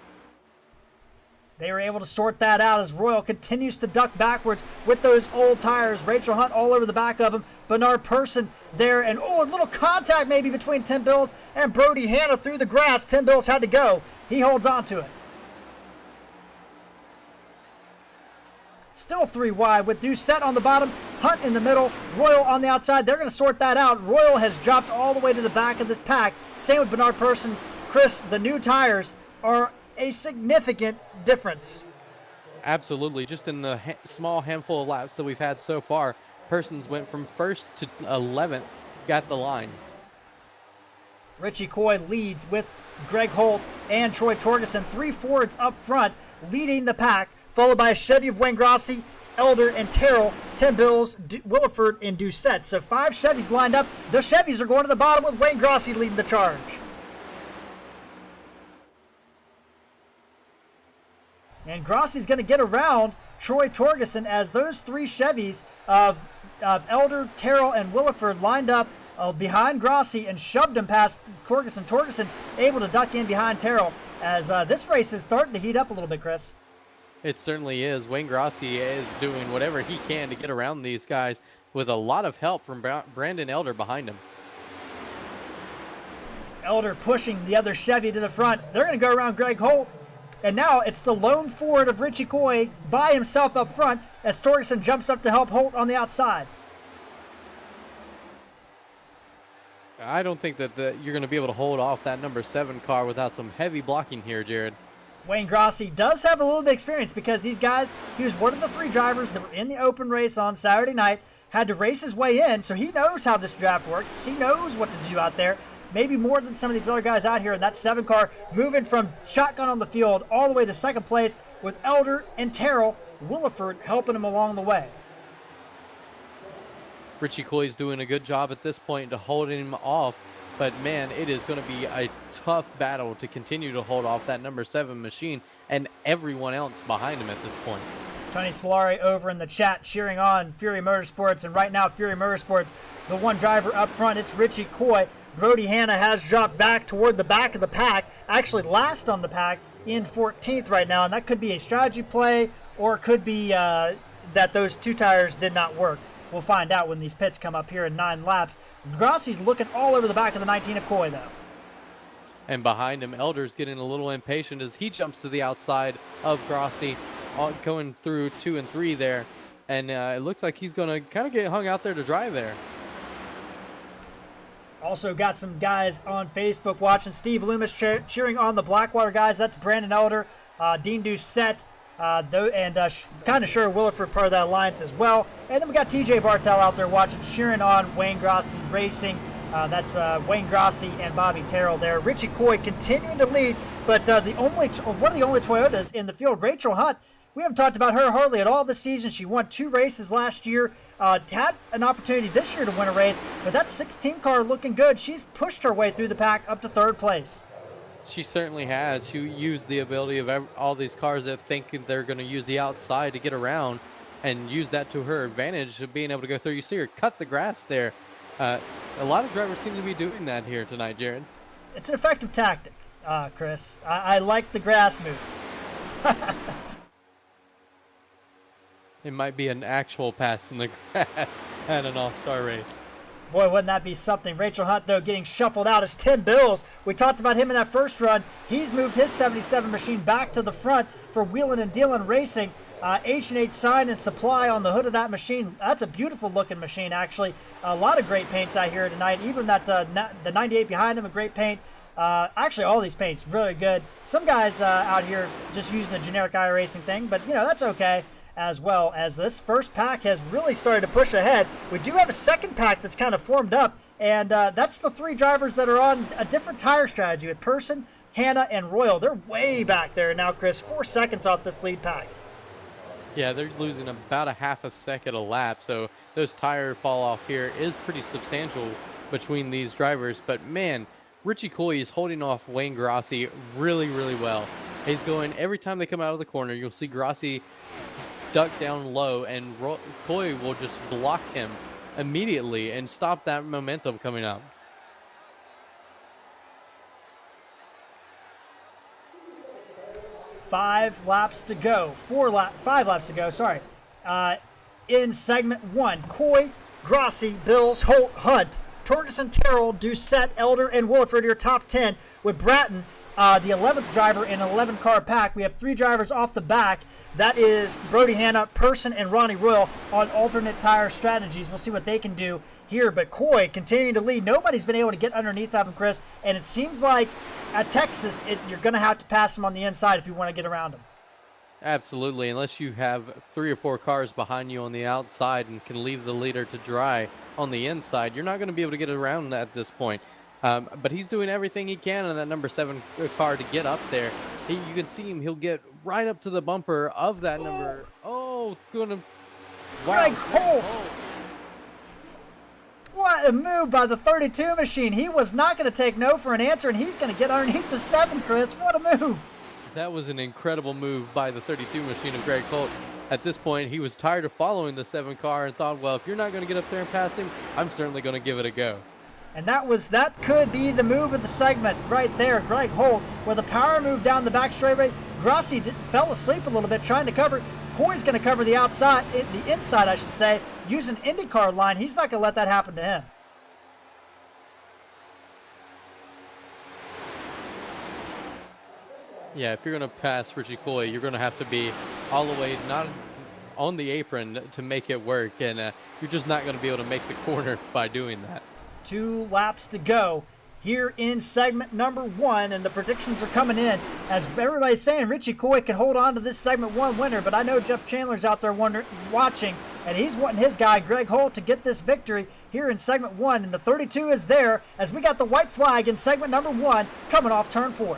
They were able to sort that out as Royal continues to duck backwards with those old tires. Rachel Hunt all over the back of him. Bernard Persson there. And, a little contact maybe between Tim Bills and Brody Hanna through the grass. Tim Bills had to go. He holds on to it. Still 3 wide with Doucette on the bottom, Hunt in the middle, Royal on the outside. They're going to sort that out. Royal has dropped all the way to the back of this pack. Same with Bernard Persson. Chris, the new tires are a significant difference. Absolutely. Just in the small handful of laps that we've had so far, Persons went from 1st to 11th, got the line. Richie Coy leads with Greg Holt and Troy Torgerson, 3 Fords up front, leading the pack, followed by a Chevy of Wayne Grossi, Elder, and Terrell, Tim Bills, Williford, and Doucette. So 5 Chevys lined up. The Chevys are going to the bottom with Wayne Grossi leading the charge. And Grossi's going to get around Troy Torgerson as those 3 Chevys of Elder, Terrell, and Williford lined up behind Grossi and shoved him past Torgerson. Torgerson able to duck in behind Terrell as this race is starting to heat up a little bit, Chris. It certainly is. Wayne Grossi is doing whatever he can to get around these guys with a lot of help from Brandon Elder behind him. Elder pushing the other Chevy to the front. They're going to go around Greg Holt. And now it's the lone Ford of Richie Coy by himself up front as Torgerson jumps up to help Holt on the outside. I don't think that you're going to be able to hold off that number 7 car without some heavy blocking here, Jared. Wayne Grossi does have a little bit of experience because these guys, he was one of the 3 drivers that were in the open race on Saturday night, had to race his way in, so he knows how this draft works. He knows what to do out there. Maybe more than some of these other guys out here in that 7 car, moving from shotgun on the field all the way to 2nd place with Elder and Terrell, Williford helping him along the way. Richie Coy's doing a good job at this point to hold him off, but man, it is going to be a tough battle to continue to hold off that number 7 machine and everyone else behind him at this point. Tony Solari over in the chat cheering on Fury Motorsports, and right now Fury Motorsports, the 1 driver up front, it's Richie Coy. Brody Hanna has dropped back toward the back of the pack, actually last on the pack in 14th right now, and that could be a strategy play, or it could be that those 2 tires did not work. We'll find out when these pits come up here in 9 laps. Grossi's looking all over the back of the 19 of Coy, though. And behind him, Elder's getting a little impatient as he jumps to the outside of Grossi, going through 2 and 3 there. And it looks like he's going to kind of get hung out there to drive there. Also got some guys on Facebook watching. Steve Loomis cheering on the Blackwater guys. That's Brandon Elder, Dean Doucette, and kind of sure Williford part of that alliance as well. And then we got TJ Bartel out there watching, cheering on Wayne Grossi Racing. That's Wayne Grossi and Bobby Terrell there. Richie Coy continuing to lead, but one of the only Toyotas in the field, Rachel Hunt, we haven't talked about her hardly at all this season. She won 2 races last year, had an opportunity this year to win a race, but that 16 car looking good. She's pushed her way through the pack up to 3rd place. She certainly has. She used the ability of all these cars that think they're going to use the outside to get around and use that to her advantage of being able to go through. You see her cut the grass there. A lot of drivers seem to be doing that here tonight, Jared. It's an effective tactic, Chris. I like the grass move. It might be an actual pass in the grass at an all-star race. Boy, wouldn't that be something. Rachel Hunt, though, getting shuffled out is Tim Bills. We talked about him in that first run. He's moved his 77 machine back to the front for Wheelin' and Dealin' Racing. H&H Sign and Supply on the hood of that machine. That's a beautiful-looking machine, actually. A lot of great paints out here tonight. Even that the 98 behind him, a great paint. Actually, all these paints, really good. Some guys out here just using the generic iRacing thing, but, you know, that's okay. As well as this first pack has really started to push ahead. We do have a second pack that's kind of formed up, and that's the 3 drivers that are on a different tire strategy with Person, Hannah, and Royal. They're way back there now, Chris. 4 seconds off this lead pack. Yeah, they're losing about a half a second a lap, so those tire fall off here is pretty substantial between these drivers. But man, Richie Coy is holding off Wayne Grossi really, really well. He's going, every time they come out of the corner, you'll see Grossi duck down low, and Coy will just block him immediately and stop that momentum coming up. Five laps to go. 5 laps to go, sorry. In segment 1, Coy, Grossi, Bills, Holt, Hunt, Torgerson, Terrell, Doucette, Elder, and Williford, your top 10, with Bratton, the 11th driver in an 11-car pack. We have 3 drivers off the back. That is Brody Hanna, Person, and Ronnie Royal on alternate tire strategies. We'll see what they can do here. But Coy continuing to lead. Nobody's been able to get underneath of him, Chris. And it seems like at Texas, you're going to have to pass him on the inside if you want to get around him. Absolutely. Unless you have 3 or 4 cars behind you on the outside and can leave the leader to dry on the inside, you're not going to be able to get around at this point. But he's doing everything he can in that number 7 car to get up there. You can see him. He'll get right up to the bumper of that number. Oh, gonna. Wow. Greg Holt. What a move by the 32 machine. He was not going to take no for an answer, and he's going to get underneath the 7, Chris. What a move. That was an incredible move by the 32 machine of Greg Holt. At this point, he was tired of following the 7 car and thought, well, if you're not going to get up there and pass him, I'm certainly going to give it a go. And that could be the move of the segment right there. Greg Holt with a power move down the back straightaway. Grossi fell asleep a little bit trying to cover. Coy's going to cover the outside, the inside, I should say, using IndyCar line. He's not going to let that happen to him. Yeah, if you're going to pass Richie Coy, you're going to have to be all the way not on the apron to make it work, and you're just not going to be able to make the corner by doing that. 2 laps to go here in segment number 1, and the predictions are coming in. As everybody's saying, Richie Coy can hold on to this segment 1 winner, but I know Jeff Chandler's out there watching, and he's wanting his guy, Greg Holt, to get this victory here in segment 1, and the 32 is there as we got the white flag in segment number 1 coming off turn 4.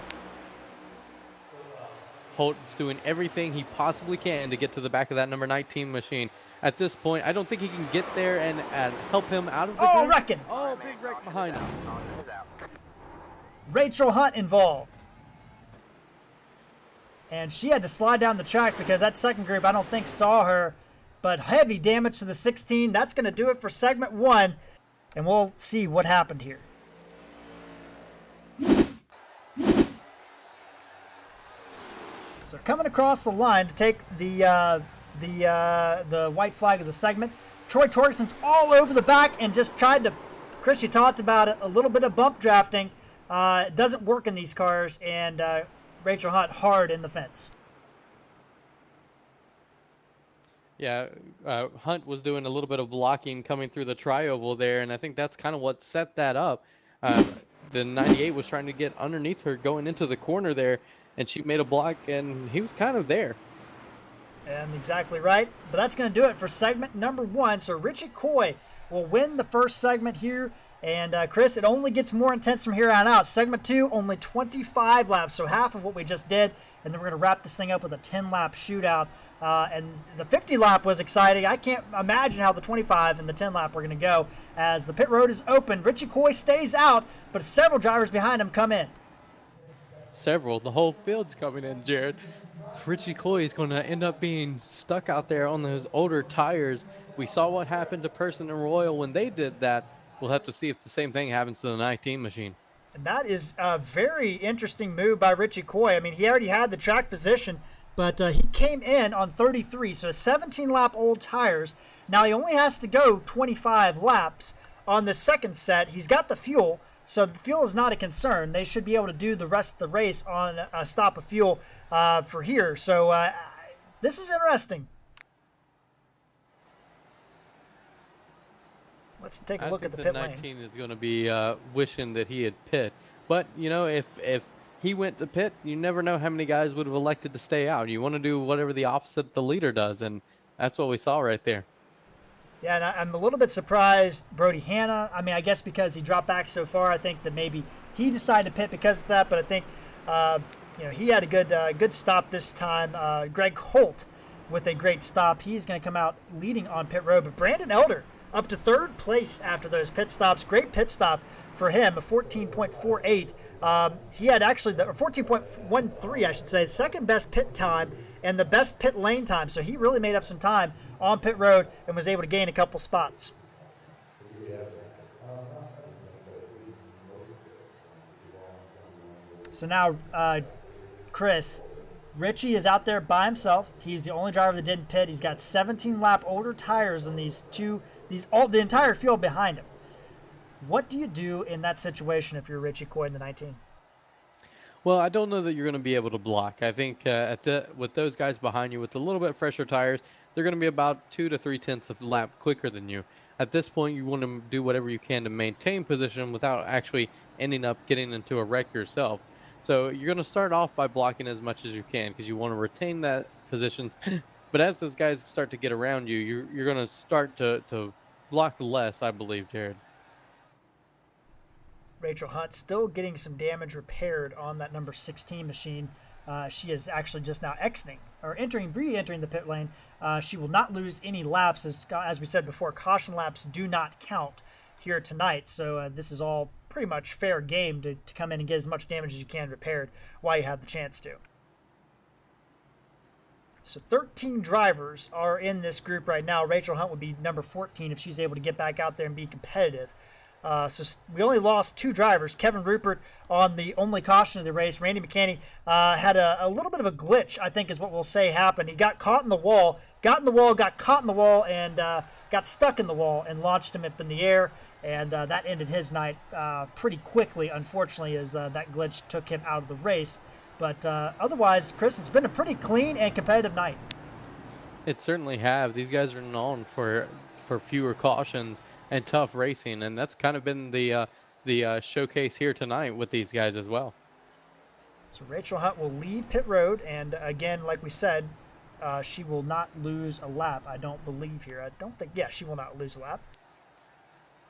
Holt's doing everything he possibly can to get to the back of that number 19 machine. At this point, I don't think he can get there and help him out of the Oh, wrecking! Oh, big wreck behind him. Rachel Hunt involved. And she had to slide down the track because that second group, I don't think, saw her. But heavy damage to the 16. That's going to do it for segment 1. And we'll see what happened here. So coming across the line to take the white flag of the segment. Troy Torgerson's all over the back and just tried to, Chris, you talked about it, a little bit of bump drafting. It doesn't work in these cars, and Rachel Hunt hard in the fence. Yeah, Hunt was doing a little bit of blocking coming through the tri-oval there, and I think that's kind of what set that up. The 98 was trying to get underneath her going into the corner there, and she made a block, and he was kind of there. And exactly right. But that's going to do it for segment number 1. So Richie Coy will win the first segment here. And Chris, it only gets more intense from here on out. Segment 2, only 25 laps, so half of what we just did. And then we're going to wrap this thing up with a 10-lap shootout. And the 50-lap was exciting. I can't imagine how the 25 and the 10-lap are going to go. As the pit road is open, Richie Coy stays out, but several drivers behind him come in. Several. The whole field's coming in, Jared. Richie Coy is going to end up being stuck out there on those older tires. We saw what happened to Person and Royal when they did that. We'll have to see if the same thing happens to the 19 machine. And that is a very interesting move by Richie Coy. I mean, he already had the track position, but he came in on 33, so 17-lap old tires. Now he only has to go 25 laps on the second set. He's got the fuel, so the fuel is not a concern. They should be able to do the rest of the race on a stop of fuel for here. So this is interesting. Let's take a look at the pit lane. 19 is going to be wishing that he had pit. But, you know, if he went to pit, you never know how many guys would have elected to stay out. You want to do whatever the opposite the leader does, and that's what we saw right there. Yeah, and I'm a little bit surprised Brody Hanna. I mean, I guess because he dropped back so far, I think that maybe he decided to pit because of that. But I think, you know, he had a good stop this time. Greg Holt with a great stop. He's going to come out leading on pit road. But Brandon Elder up to third place after those pit stops. Great pit stop for him, a 14.48. He had actually the 14.13, I should say, second best pit time and the best pit lane time. So he really made up some time on pit road and was able to gain a couple spots. So now, Chris, Richie is out there by himself. He's the only driver that didn't pit. He's got 17-lap older tires in the entire field behind him. What do you do in that situation if you're Richie Coy in the 19? Well, I don't know that you're going to be able to block. I think with those guys behind you with a little bit fresher tires, they're going to be about 2 to 3/10 of a lap quicker than you. At this point, you want to do whatever you can to maintain position without actually ending up getting into a wreck yourself. So you're going to start off by blocking as much as you can because you want to retain that positions. But as those guys start to get around you, you're going to start to block less, I believe, Jared. Rachel Hunt still getting some damage repaired on that number 16 machine. She is actually just now re-entering the pit lane. She will not lose any laps. As we said before, caution laps do not count here tonight. So this is all pretty much fair game to come in and get as much damage as you can repaired while you have the chance to. So 13 drivers are in this group right now. Rachel Hunt would be number 14 if she's able to get back out there and be competitive. So we only lost 2 drivers. Kevin Rupert on the only caution of the race. Randy McCanney had a little bit of a glitch, I think is what we'll say happened. He got caught in the wall, got caught in the wall, and got stuck in the wall and launched him up in the air. And that ended his night pretty quickly, unfortunately, as that glitch took him out of the race. But otherwise, Chris, it's been a pretty clean and competitive night. It certainly have. These guys are known for fewer cautions and tough racing, and that's kind of been the showcase here tonight with these guys as well. So Rachel Hunt will lead pit road, and again, like we said, she will not lose a lap. I don't believe here. She will not lose a lap.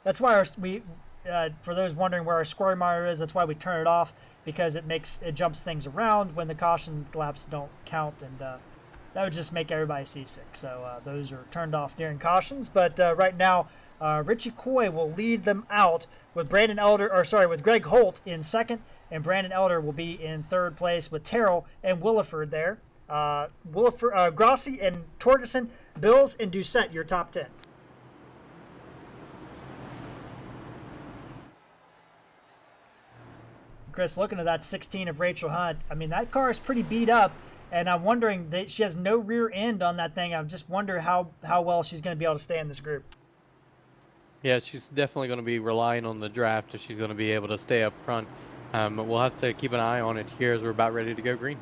That's why for those wondering where our scoring monitor is, that's why we turn it off, because it jumps things around when the caution laps don't count, and that would just make everybody seasick. So those are turned off during cautions. But right now, Richie Coy will lead them out with with Greg Holt in second, and Brandon Elder will be in third place with Terrell and Williford there. Grossi and Torgerson, Bills and Doucette, your top 10. Chris, looking at that 16 of Rachel Hunt, I mean, that car is pretty beat up, And I'm wondering that she has no rear end on that thing. I just wonder how well she's going to be able to stay in this group. Yeah, she's definitely going to be relying on the draft if she's going to be able to stay up front. We'll have to keep an eye on it here as we're about ready to go green.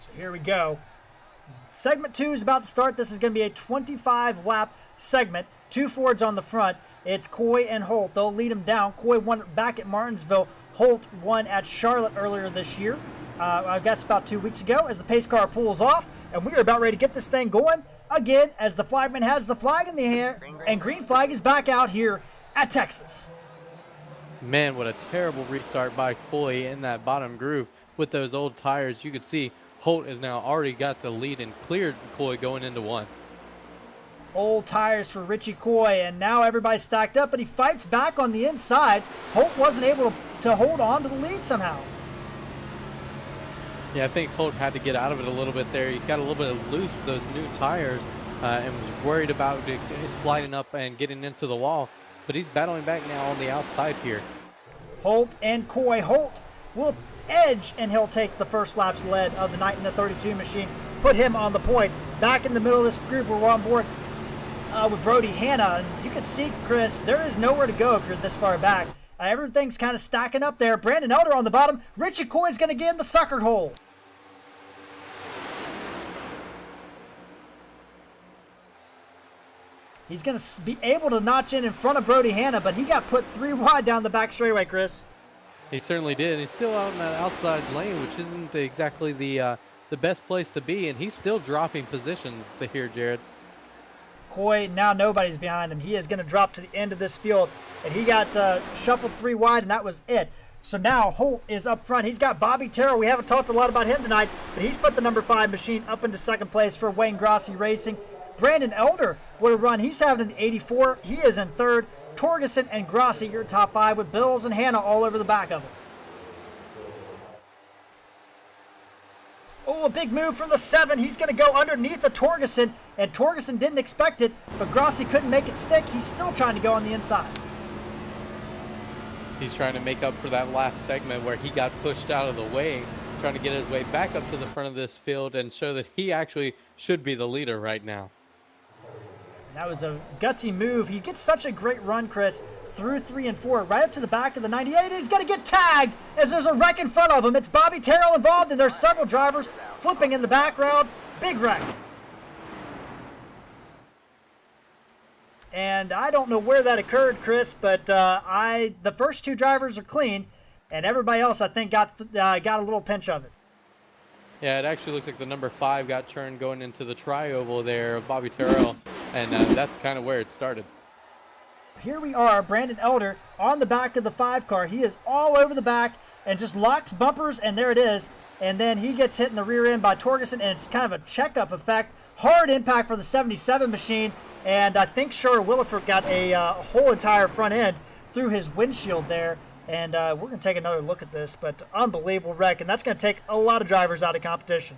So here we go. Segment 2 is about to start. This is going to be a 25-lap segment. 2 Fords on the front. It's Coy and Holt. They'll lead them down. Coy won back at Martinsville. Holt won at Charlotte earlier this year. I guess about 2 weeks ago, as the pace car pulls off. And we are about ready to get this thing going again as the flagman has the flag in the air. And green flag is back out here at Texas. Man, what a terrible restart by Coy in that bottom groove. With those old tires, you could see Holt has now already got the lead and cleared Coy going into 1. Old tires for Richie Coy, and now everybody's stacked up, but he fights back on the inside. Holt wasn't able to hold on to the lead somehow. Yeah, I think Holt had to get out of it a little bit there. He got a little bit loose with those new tires and was worried about sliding up and getting into the wall, but he's battling back now on the outside here. Holt and Coy. Holt will edge, and he'll take the first lap's lead of the night in the 32 machine, put him on the point. Back in the middle of this group, we're on board with Brody Hanna. And you can see, Chris, there is nowhere to go if you're this far back. Everything's kind of stacking up there. Brandon Elder on the bottom. Richie Coy's going to get in the sucker hole. He's going to be able to notch in front of Brody Hanna, but he got put 3 wide down the back straightaway, Chris. He certainly did. He's still out in that outside lane, which isn't exactly the best place to be, and he's still dropping positions to here, Jared. Coy, now nobody's behind him. He is going to drop to the end of this field, and he got shuffled 3 wide, and that was it. So now Holt is up front. He's got Bobby Terrell. We haven't talked a lot about him tonight, but he's put the number 5 machine up into second place for Wayne Grossi Racing. Brandon Elder would have run. He's having an 84. He is in third. Torgerson and Grossi, your top 5, with Bills and Hanna all over the back of him. Oh, a big move from the 7. He's going to go underneath the Torgerson, and Torgerson didn't expect it, but Grossi couldn't make it stick. He's still trying to go on the inside. He's trying to make up for that last segment where he got pushed out of the way, trying to get his way back up to the front of this field and show that he actually should be the leader right now. That was a gutsy move. He gets such a great run, Chris, through 3 and 4, right up to the back of the 98. He's going to get tagged as there's a wreck in front of him. It's Bobby Terrell involved, and there's several drivers flipping in the background. Big wreck. And I don't know where that occurred, Chris, but the first 2 drivers are clean, and everybody else, I think, got a little pinch of it. Yeah, it actually looks like the number 5 got turned going into the tri-oval there of Bobby Terrell, and that's kind of where it started. Here we are, Brandon Elder on the back of the 5 car. He is all over the back and just locks bumpers, and there it is. And then he gets hit in the rear end by Torgerson, and it's kind of a checkup effect. Hard impact for the 77 machine, and I think Shar Williford got a whole entire front end through his windshield there. And we're going to take another look at this, but unbelievable wreck, and that's going to take a lot of drivers out of competition.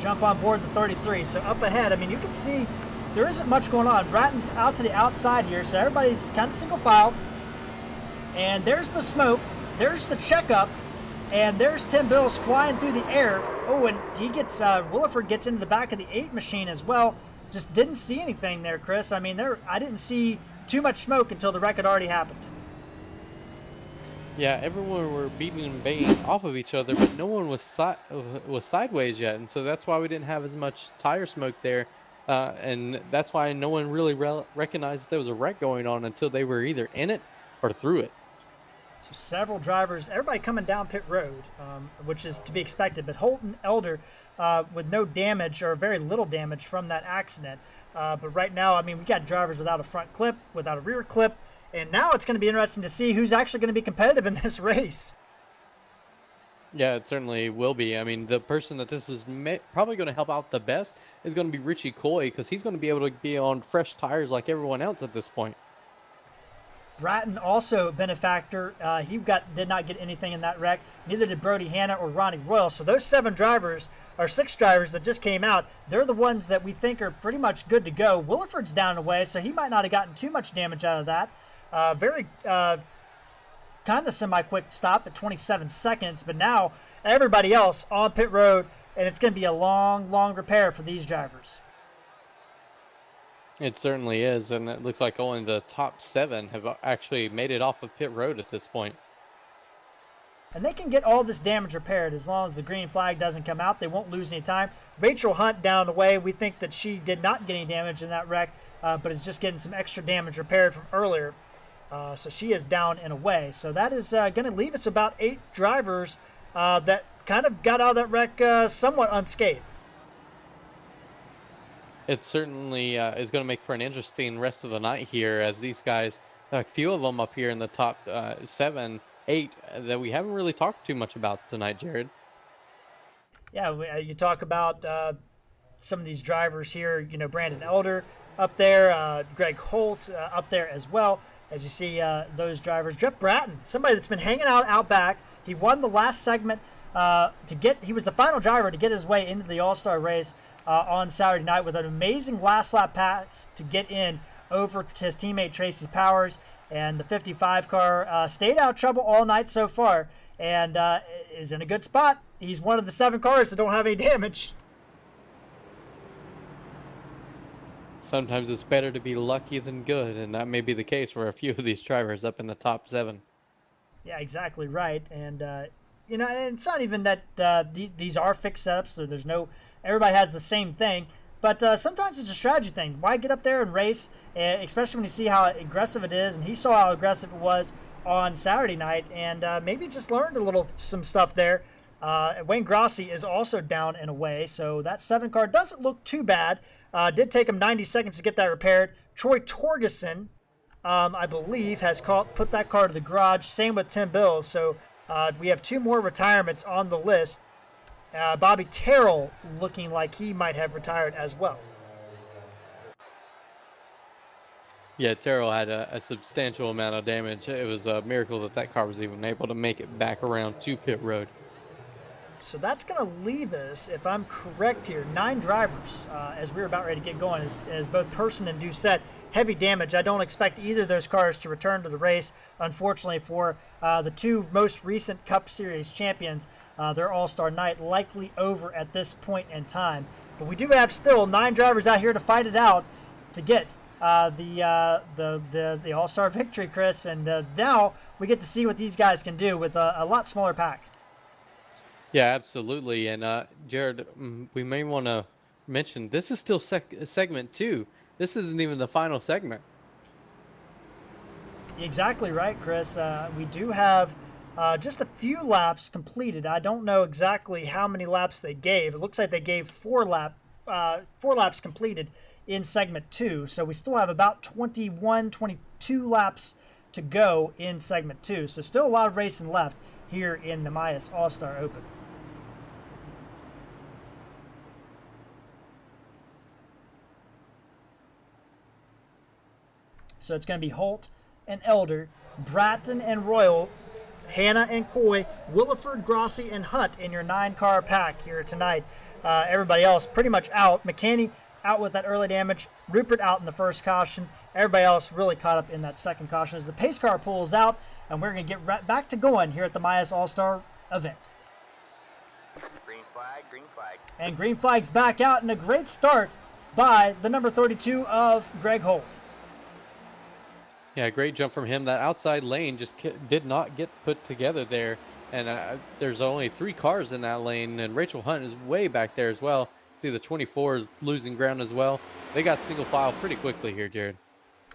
Jump on board the 33. So up ahead, I mean, you can see there isn't much going on. Bratton's out to the outside here, so everybody's kind of single file. And there's the smoke. There's the checkup. And there's Tim Bills flying through the air. Oh, and he gets, Williford gets into the back of the 8 machine as well. Just didn't see anything there, Chris. I mean, I didn't see too much smoke until the wreck had already happened. Yeah, everyone were beating and banging off of each other, but no one was sideways yet, and so that's why we didn't have as much tire smoke there, and that's why no one really recognized there was a wreck going on until they were either in it or through it. So several drivers, everybody coming down pit road, which is to be expected, but Holt and Elder with no damage or very little damage from that accident. But right now, I mean, we got drivers without a front clip, without a rear clip, and now it's going to be interesting to see who's actually going to be competitive in this race. Yeah, it certainly will be. I mean, the person that this is probably going to help out the best is going to be Richie Coy, because he's going to be able to be on fresh tires like everyone else at this point. Bratton also been a factor. He did not get anything in that wreck. Neither did Brody Hanna or Ronnie Royal. So those 7 drivers, or 6 drivers that just came out, they're the ones that we think are pretty much good to go. Williford's down and away, so he might not have gotten too much damage out of that. Very kind of semi-quick stop at 27 seconds, but now everybody else on pit road, and it's going to be a long, long repair for these drivers. It certainly is, and it looks like only the top 7 have actually made it off of pit road at this point. And they can get all this damage repaired as long as the green flag doesn't come out. They won't lose any time. Rachel Hunt down the way. We think that she did not get any damage in that wreck, but is just getting some extra damage repaired from earlier. So she is down and away. So that is going to leave us about 8 drivers that kind of got out of that wreck somewhat unscathed. It certainly is going to make for an interesting rest of the night here, as these guys, a few of them up here in the top 7, 8, that we haven't really talked too much about tonight, Jared. Yeah, you talk about some of these drivers here, you know, Brandon Elder up there, Greg Holt up there as well, as you see those drivers. Jeff Bratton, somebody that's been hanging out back. He won the last segment he was the final driver to get his way into the All-Star race on Saturday night with an amazing last lap pass to get in over his teammate Tracy Powers. And the 55 car stayed out of trouble all night so far and is in a good spot. He's one of the 7 cars that don't have any damage. Sometimes it's better to be lucky than good, and that may be the case for a few of these drivers up in the top 7. Yeah, exactly right. And, you know, and it's not even that these are fixed setups, so there's no, everybody has the same thing. But sometimes it's a strategy thing. Why get up there and race, especially when you see how aggressive it is? And he saw how aggressive it was on Saturday night, and maybe just learned some stuff there. Wayne Grossi is also down and away, so that 7 car doesn't look too bad. Did take him 90 seconds to get that repaired. Troy Torgerson, I believe, has put that car to the garage. Same with Tim Bills. So we have 2 more retirements on the list. Bobby Terrell looking like he might have retired as well. Yeah, Terrell had a substantial amount of damage. It was a miracle that car was even able to make it back around to pit road. So that's going to leave us, if I'm correct here, 9 drivers as we're about ready to get going. As both Person and Doucette, heavy damage. I don't expect either of those cars to return to the race, unfortunately, for the 2 most recent Cup Series champions. Their All-Star night likely over at this point in time. But we do have still 9 drivers out here to fight it out to get the All-Star victory, Chris. And now we get to see what these guys can do with a lot smaller pack. Yeah, absolutely. And Jared, we may want to mention this is still segment 2. This isn't even the final segment. Exactly right, Chris. We do have just a few laps completed. I don't know exactly how many laps they gave. It looks like they gave 4 laps completed in segment 2. So we still have about 21, 22 laps to go in segment 2. So still a lot of racing left here in the MAIUS All-Star Open. So it's going to be Holt and Elder, Bratton and Royal, Hanna and Coy, Williford, Grossi, and Hunt in your 9-car pack here tonight. Everybody else pretty much out. McKinney out with that early damage. Rupert out in the first caution. Everybody else really caught up in that second caution as the pace car pulls out, and we're going to get right back to going here at the MAIUS All-Star event. Green flag, green flag. And green flag's back out, and a great start by the number 32 of Greg Holt. Yeah, great jump from him. That outside lane just did not get put together there. And there's only 3 cars in that lane, and Rachel Hunt is way back there as well. See, the 24 is losing ground as well. They got single file pretty quickly here, Jared.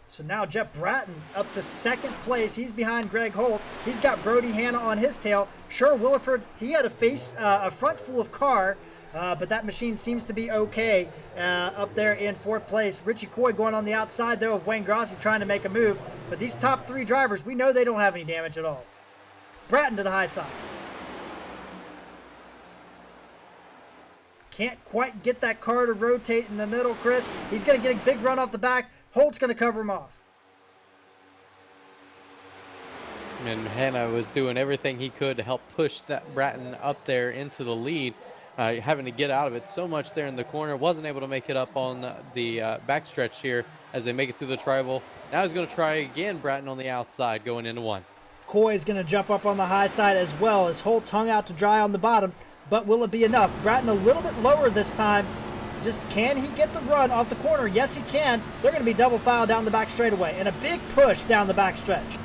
So now Jeff Bratton up to 2nd place. He's behind Greg Holt. He's got Brody Hanna on his tail. Sure, Williford, he had a front full of Carr, but that machine seems to be okay up there in 4th place. Richie Coy going on the outside, though, of Wayne Grossi trying to make a move. But these top 3 drivers, we know they don't have any damage at all. Bratton to the high side. Can't quite get that car to rotate in the middle, Chris. He's going to get a big run off the back. Holt's going to cover him off. And Hanna was doing everything he could to help push that Bratton up there into the lead, having to get out of it so much there in the corner. Wasn't able to make it up on the backstretch here as they make it through the tribal. Now he's going to try again, Bratton on the outside going into one. Coy is going to jump up on the high side as well as Holt's hung out to dry on the bottom. But will it be enough? Bratton a little bit lower this time. Just can he get the run off the corner? Yes, he can. They're going to be double file down the back straightaway and a big push down the back stretch.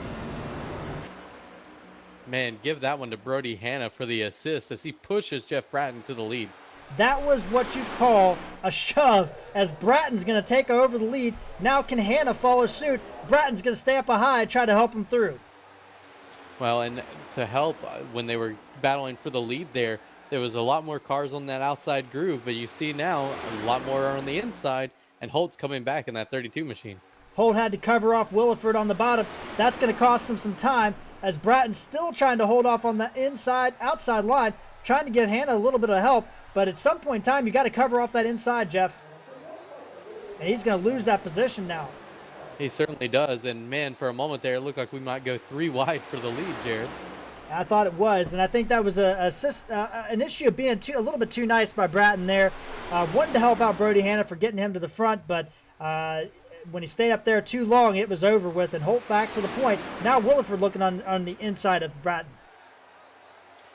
Man, give that one to Brody Hanna for the assist as he pushes Jeff Bratton to the lead. That was what you call a shove as Bratton's going to take over the lead. Now can Hanna follow suit? Bratton's going to stay up high and try to help him through. Well, and to help when they were battling for the lead there was a lot more cars on that outside groove, but you see now a lot more are on the inside, and Holt's coming back in that 32 machine. Holt had to cover off Williford on the bottom. That's going to cost him some time as Bratton's still trying to hold off on the outside line, trying to give Hanna a little bit of help, but at some point in time, you got to cover off that inside, Jeff. And he's going to lose that position now. He certainly does, and man, for a moment there, it looked like we might go 3 wide for the lead, Jared. I thought it was, and I think that was an issue of being a little bit too nice by Bratton there. Wanted to help out Brody Hanna for getting him to the front, but when he stayed up there too long, it was over with, and Holt back to the point. Now Williford looking on the inside of Bratton.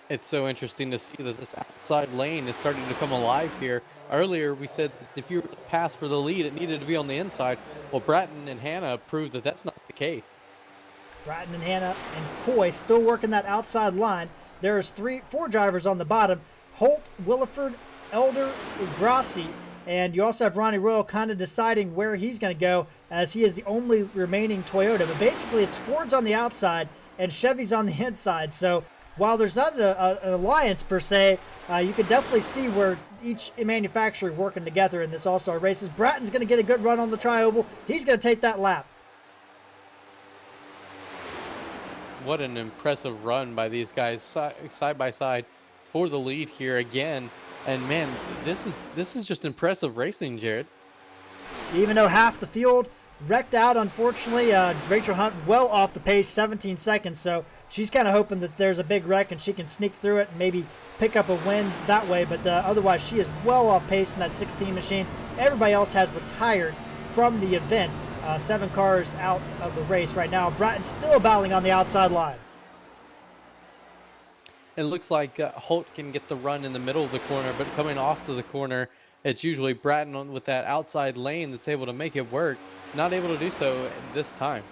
It's so interesting to see that this outside lane is starting to come alive here. Earlier, we said that if you were to pass for the lead, it needed to be on the inside. Well, Bratton and Hanna proved that that's not the case. Bratton and Hanna and Coy still working that outside line. There's 4 drivers on the bottom. Holt, Williford, Elder, Grassi, and you also have Ronnie Royal kind of deciding where he's going to go as he is the only remaining Toyota. But basically, it's Ford's on the outside and Chevy's on the inside. So while there's not an alliance per se, you can definitely see where each manufacturer working together in this All-Star races. Bratton's going to get a good run on the tri-oval. He's going to take that lap. What an impressive run by these guys side by side for the lead here again. And man, this is just impressive racing, Jared. Even though half the field wrecked out, unfortunately, Rachel Hunt well off the pace, 17 seconds. So she's kind of hoping that there's a big wreck and she can sneak through it and maybe pick up a win that way. But otherwise, she is well off pace in that 16 machine. Everybody else has retired from the event. 7 cars out of the race right now. Bratton still battling on the outside line. It looks like Holt can get the run in the middle of the corner, but coming off to the corner, it's usually Bratton with that outside lane that's able to make it work. Not able to do so this time.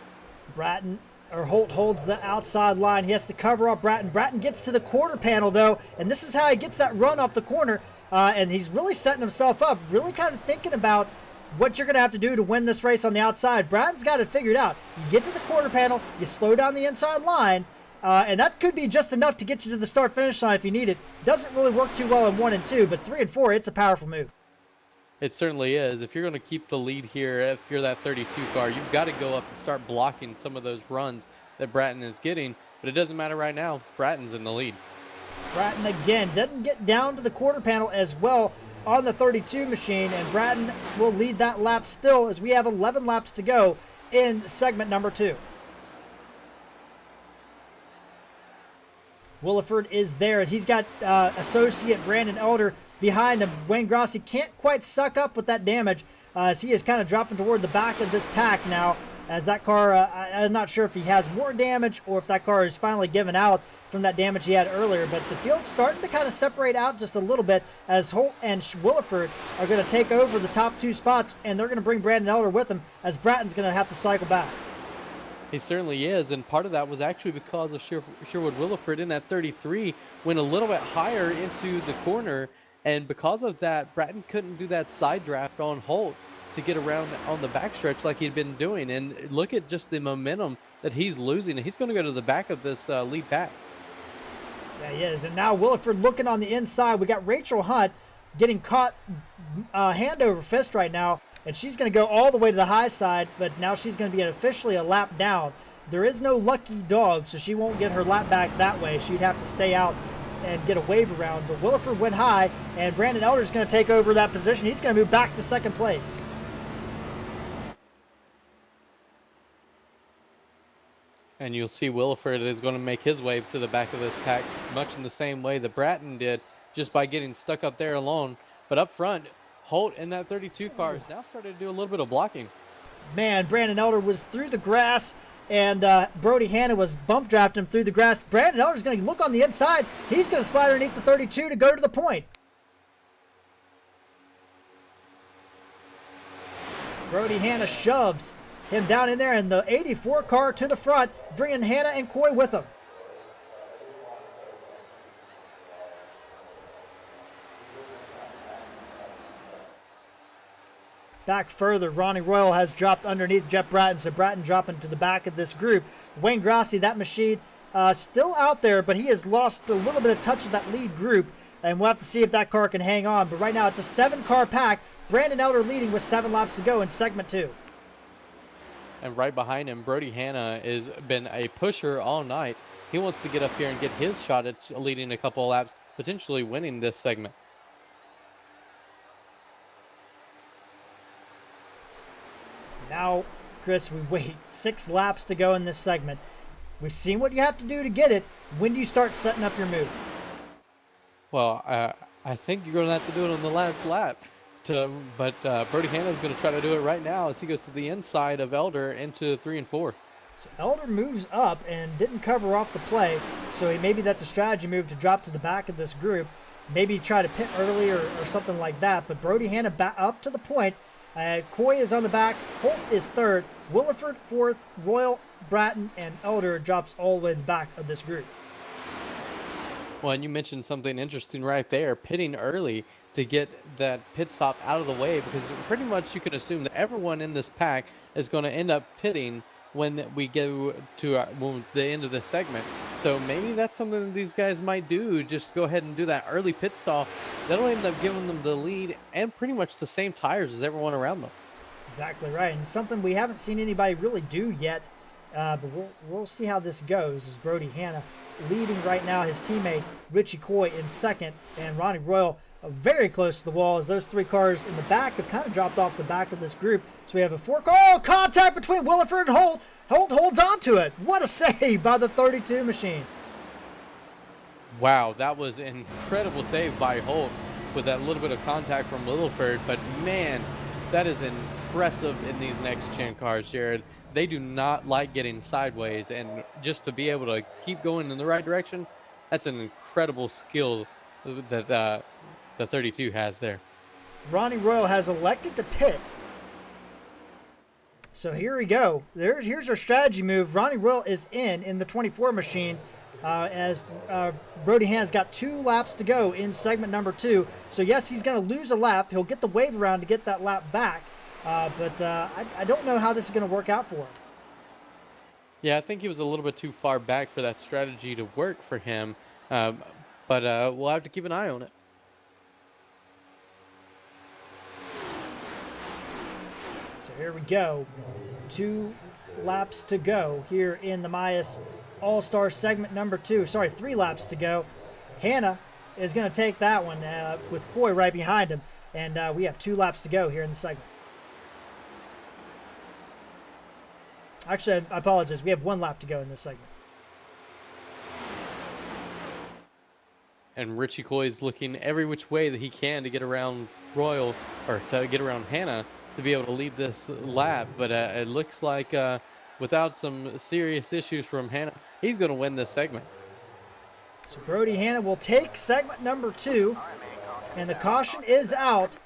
Holt holds the outside line. He has to cover up Bratton. Bratton gets to the quarter panel, though, and this is how he gets that run off the corner. And he's really setting himself up, really kind of thinking about what you're going to have to do to win this race on the outside. Bratton's got it figured out. You get to the quarter panel, you slow down the inside line, and that could be just enough to get you to the start-finish line if you need it. Doesn't really work too well in 1 and 2, but 3 and 4, it's a powerful move. It certainly is. If you're going to keep the lead here, if you're that 32 car, you've got to go up and start blocking some of those runs that Bratton is getting, but it doesn't matter right now. Bratton's in the lead. Bratton again doesn't get down to the quarter panel as well on the 32 machine, and Bratton will lead that lap still as we have 11 laps to go in segment number 2. Williford is there. He's got associate Brandon Elder behind him. Wayne Grassi can't quite suck up with that damage as he is kind of dropping toward the back of this pack now, as that car, I'm not sure if he has more damage or if that car is finally given out from that damage he had earlier, but the field's starting to kind of separate out just a little bit as Holt and Williford are going to take over the top 2 spots, and they're going to bring Brandon Elder with them as Bratton's going to have to cycle back. He certainly is, and part of that was actually because of Sherwood Williford in that 33 went a little bit higher into the corner, and because of that, Bratton couldn't do that side draft on Holt to get around on the backstretch like he'd been doing. And look at just the momentum that he's losing. He's going to go to the back of this lead pack. Yeah, he is. And now Williford looking on the inside. We got Rachel Hunt getting caught hand over fist right now, and she's going to go all the way to the high side, but now she's going to be officially a lap down. There is no lucky dog, so she won't get her lap back that way. She'd have to stay out and get a wave around. But Williford went high, and Brandon Elder's going to take over that position. He's going to move back to second place. And you'll see Williford is going to make his way to the back of this pack, much in the same way that Bratton did, just by getting stuck up there alone. But up front, Holt in that 32 car is now starting to do a little bit of blocking. Man, Brandon Elder was through the grass, and Brody Hanna was bump drafting him through the grass. Brandon Elder's going to look on the inside. He's going to slide underneath the 32 to go to the point. Brody Hanna shoves him down in there, and the 84 car to the front, bringing Hanna and Coy with him. Back further, Ronnie Royal has dropped underneath Jeff Bratton, so Bratton dropping to the back of this group. Wayne Grassi, that machine, still out there, but he has lost a little bit of touch of that lead group, and we'll have to see if that car can hang on. But right now, it's a 7-car pack. Brandon Elder leading with 7 laps to go in segment 2. And right behind him, Brody Hanna has been a pusher all night. He wants to get up here and get his shot at leading a couple of laps, potentially winning this segment. Now, Chris, we wait 6 laps to go in this segment. We've seen what you have to do to get it. When do you start setting up your move? Well, I think you're going to have to do it on the last lap. But Brody Hanna is going to try to do it right now as he goes to the inside of Elder into 3 and 4. So Elder moves up and didn't cover off the play. So maybe that's a strategy move to drop to the back of this group. Maybe try to pit early or something like that. But Brody Hanna back up to the point. Coy is on the back. Holt is third. Williford fourth. Royal, Bratton, and Elder drops all the way to the back of this group. Well, and you mentioned something interesting right there, pitting early to get that pit stop out of the way, because pretty much you can assume that everyone in this pack is going to end up pitting when we go to the end of the segment. So maybe that's something that these guys might do, just go ahead and do that early pit stop. That'll end up giving them the lead and pretty much the same tires as everyone around them. Exactly right, and something we haven't seen anybody really do yet, but we'll see how this goes. Is Brody Hanna leading right now, his teammate Richie Coy in second, and Ronnie Royal very close to the wall, as those 3 cars in the back have kind of dropped off the back of this group. So we have a 4-car contact between Williford and Holt. Holt holds on to it. What a save by the 32 machine. Wow, that was an incredible save by Holt with that little bit of contact from Williford. But man, that is impressive in these NextGen cars, Jared. They do not like getting sideways, and just to be able to keep going in the right direction, that's an incredible skill that the 32 has there. Ronnie Royal has elected to pit. So here we go. Here's our strategy move. Ronnie Royal is in the 24 machine, as Brody Hanna's got 2 laps to go in segment number 2. So yes, he's going to lose a lap. He'll get the wave around to get that lap back. But I don't know how this is going to work out for him. Yeah, I think he was a little bit too far back for that strategy to work for him. But we'll have to keep an eye on it. So here we go. 2 laps to go here in the MAIUS All-Star segment number 2. Sorry, 3 laps to go. Hanna is going to take that one with Coy right behind him. And we have 2 laps to go here in the segment. Actually, I apologize. We have 1 lap to go in this segment. And Richie Coy is looking every which way that he can to get around Royal, or to get around Hanna, to be able to lead this lap. But it looks like without some serious issues from Hanna, he's going to win this segment. So Brody Hanna will take segment number 2, and the caution is out.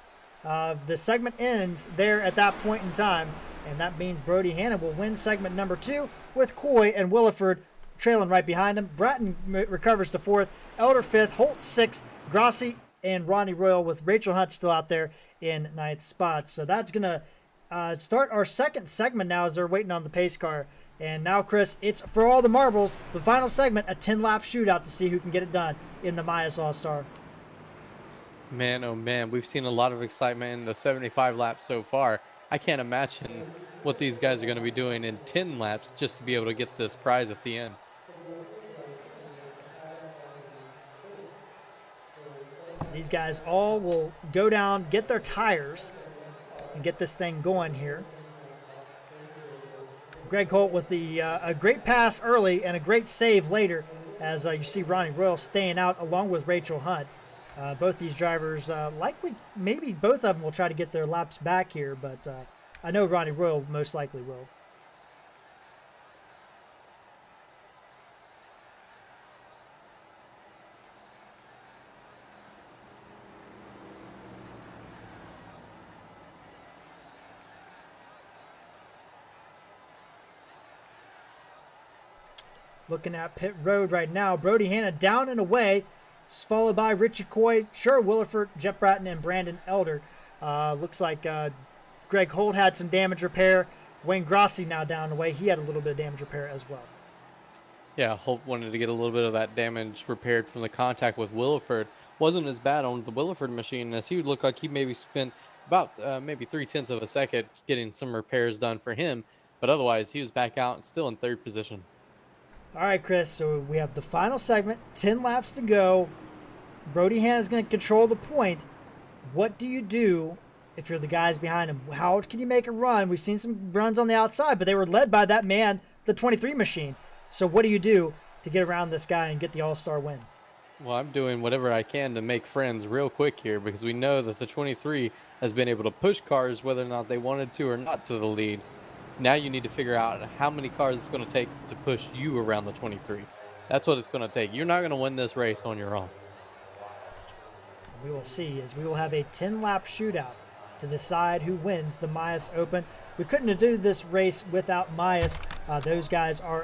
The segment ends there at that point in time, and that means Brody Hanna will win segment number 2 with Coy and Williford trailing right behind him. Bratton recovers to 4th, Elder 5th, Holt 6th, Grassi and Ronnie Royal with Rachel Hunt still out there in 9th spot. So that's going to start our second segment now as they're waiting on the pace car. And now, Chris, it's for all the marbles, the final segment, a 10-lap shootout to see who can get it done in the MAIUS All-Star. Man, oh man, we've seen a lot of excitement in the 75 laps so far. I can't imagine what these guys are going to be doing in 10 laps just to be able to get this prize at the end. So these guys all will go down, get their tires, and get this thing going here. Greg Holt with the a great pass early and a great save later, as you see Ronnie Royal staying out along with Rachel Hunt. Both these drivers likely, maybe both of them will try to get their laps back here, but I know Ronnie Royal most likely will. Looking at pit road right now, Brody Hanna down and away, followed by Richie Coy, Sher Williford, Jeff Bratton, and Brandon Elder. Looks like Greg Holt had some damage repair. Wayne Grossi now down and away. He had a little bit of damage repair as well. Yeah, Holt wanted to get a little bit of that damage repaired from the contact with Williford. Wasn't as bad on the Williford machine, as he would look like he maybe spent about maybe 0.3 of a second getting some repairs done for him. But otherwise, he was back out and still in third position. All right, Chris, so we have the final segment, 10 laps to go. Brody Hanna is going to control the point. What do you do if you're the guys behind him? How can you make a run? We've seen some runs on the outside, but they were led by that man, the 23 machine. So what do you do to get around this guy and get the all-star win? Well, I'm doing whatever I can to make friends real quick here, because we know that the 23 has been able to push cars whether or not they wanted to or not to the lead. Now you need to figure out how many cars it's going to take to push you around the 23. That's what it's going to take. You're not going to win this race on your own. We will see, as we will have a 10-lap shootout to decide who wins the MAIUS Open. We couldn't do this race without MAIUS. Those guys are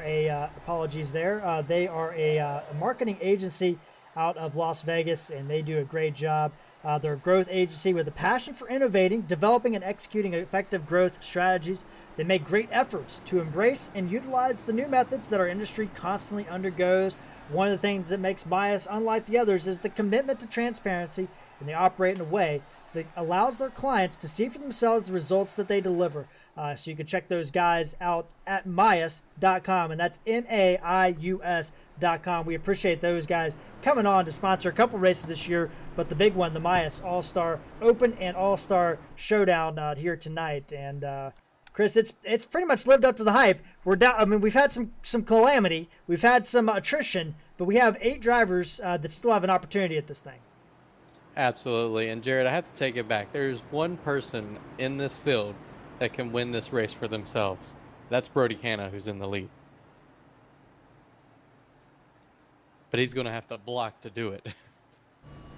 apologies there. They are a marketing agency out of Las Vegas, and they do a great job. They're a growth agency with a passion for innovating, developing, and executing effective growth strategies. They make great efforts to embrace and utilize the new methods that our industry constantly undergoes. One of the things that makes MAIUS unlike the others is the commitment to transparency, and they operate in a way that allows their clients to see for themselves the results that they deliver. So you can check those guys out at MAIUS.com, and that's MAIUS.com. We appreciate those guys coming on to sponsor a couple races this year, but the big one, the MAIUS All-Star Open and All-Star Showdown here tonight. And Chris, it's pretty much lived up to the hype. We're down. I mean, we've had some calamity, we've had some attrition, but we have 8 drivers that still have an opportunity at this thing. Absolutely. And Jared, I have to take it back. There's one person in this field that can win this race for themselves. That's Brody Hanna, who's in the lead. But he's going to have to block to do it.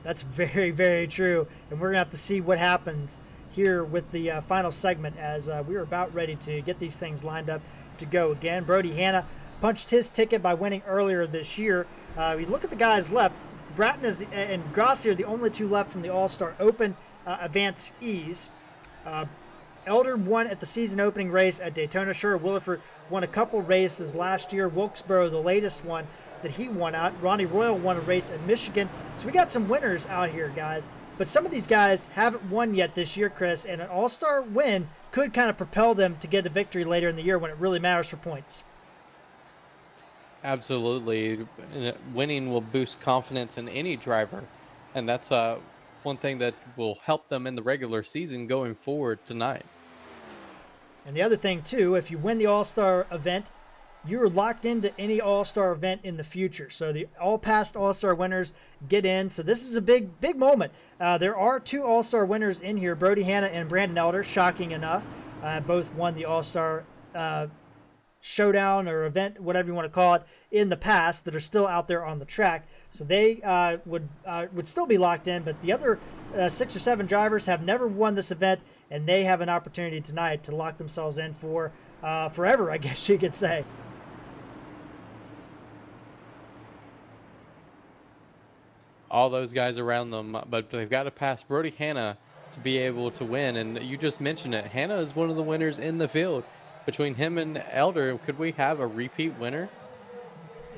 That's very, very true. And we're going to have to see what happens here with the final segment, as we are about ready to get these things lined up to go again. Brody Hanna punched his ticket by winning earlier this year. We look at the guys left. Bratton and Grossi are the only 2 left from the All-Star Open advancees. Elder won at the season opening race at Daytona. Sure, Williford won a couple races last year. Wilkesboro, the latest one that he won out. Ronnie Royal won a race at Michigan. So we got some winners out here, guys. But some of these guys haven't won yet this year, Chris, and an all-star win could kind of propel them to get a victory later in the year when it really matters for points. Absolutely. Winning will boost confidence in any driver, and that's one thing that will help them in the regular season going forward tonight. And the other thing, too, if you win the all-star event, you're locked into any all-star event in the future. So all past all-star winners get in. So this is a big moment. There are 2 all-star winners in here, Brody Hanna and Brandon Elder, shocking enough. Both won the all-star showdown or event, whatever you want to call it, in the past, that are still out there on the track. So they would still be locked in, but the other 6 or 7 drivers have never won this event, and they have an opportunity tonight to lock themselves in for forever, I guess you could say. All those guys around them, but they've got to pass Brody Hanna to be able to win. And you just mentioned it. Hanna is one of the winners in the field. Between him and Elder, could we have a repeat winner?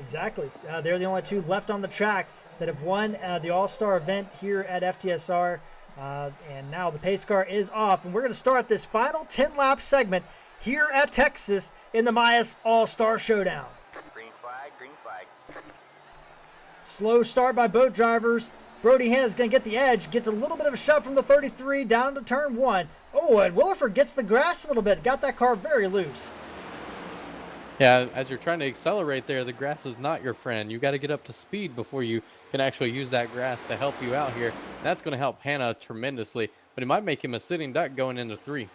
Exactly. They're the only 2 left on the track that have won the All-Star event here at FTSR. And now the pace car is off, and we're going to start this final 10-lap segment here at Texas in the MAIUS All-Star Showdown. Green flag, green flag. Slow start by both drivers. Brody Hanna is going to get the edge, gets a little bit of a shove from the 33 down to turn 1. Oh, and Williford gets the grass a little bit, got that car very loose. Yeah, as you're trying to accelerate there, the grass is not your friend. You got to get up to speed before you can actually use that grass to help you out here. That's going to help Hannah tremendously, but it might make him a sitting duck going into 3.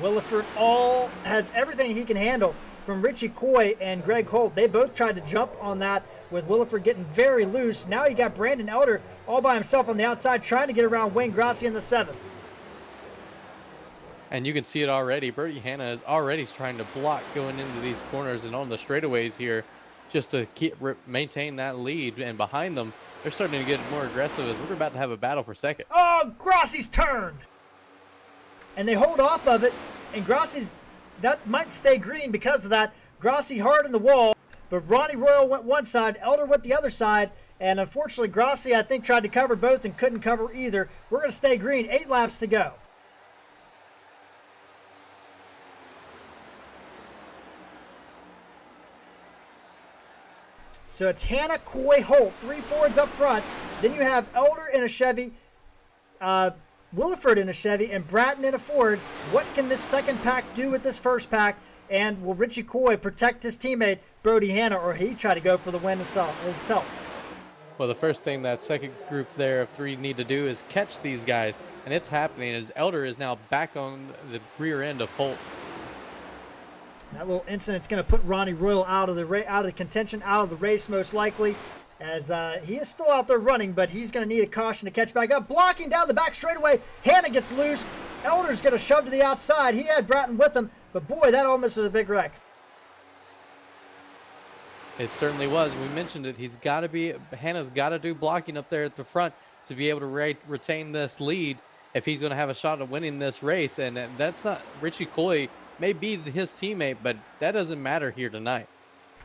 Williford all has everything he can handle from Richie Coy and Greg Holt. They both tried to jump on that with Williford getting very loose. Now you got Brandon Elder all by himself on the outside trying to get around Wayne Grassi in the 7th. And you can see it already. Brody Hanna is already trying to block going into these corners and on the straightaways here just to maintain that lead. And behind them, they're starting to get more aggressive as we're about to have a battle for second. Oh, Grassi's turned! And they hold off of it, and Grassi's, that might stay green because of that. Grassi hard in the wall, but Ronnie Royal went one side, Elder went the other side, and unfortunately Grassi, I think, tried to cover both and couldn't cover either. We're going to stay green, 8 laps to go. So it's Hannah, Coy, Holt, 3 Fords up front. Then you have Elder in a Chevy, Williford in a Chevy, and Bratton in a Ford. What can this second pack do with this first pack? And will Richie Coy protect his teammate, Brody Hanna, or he try to go for the win himself? Well, the first thing that second group there of 3 need to do is catch these guys. And it's happening as Elder is now back on the rear end of Holt. That little incident's going to put Ronnie Royal out of the contention, out of the race most likely, as he is still out there running, but he's going to need a caution to catch back up. Blocking down the back straightaway, Hanna gets loose. Elder's going to shove to the outside. He had Bratton with him, but boy, that almost is a big wreck. It certainly was. We mentioned it. Hannah's got to do blocking up there at the front to be able to retain this lead if he's going to have a shot at winning this race. And that's not Richie Coy. May be his teammate, but that doesn't matter here tonight.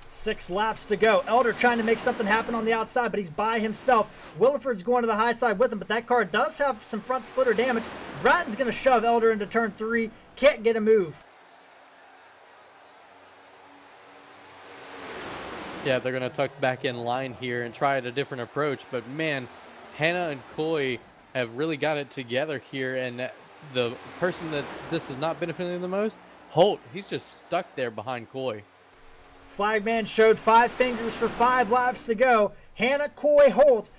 6 laps to go. Elder trying to make something happen on the outside, but he's by himself. Williford's going to the high side with him, but that car does have some front splitter damage. Bratton's going to shove Elder into turn 3. Can't get a move. Yeah, they're going to tuck back in line here and try a different approach, but man, Hannah and Coy have really got it together here, and the person this is not benefiting the most, Holt, he's just stuck there behind Coy. Flagman showed 5 fingers for 5 laps to go. Hannah, Coy, Holt,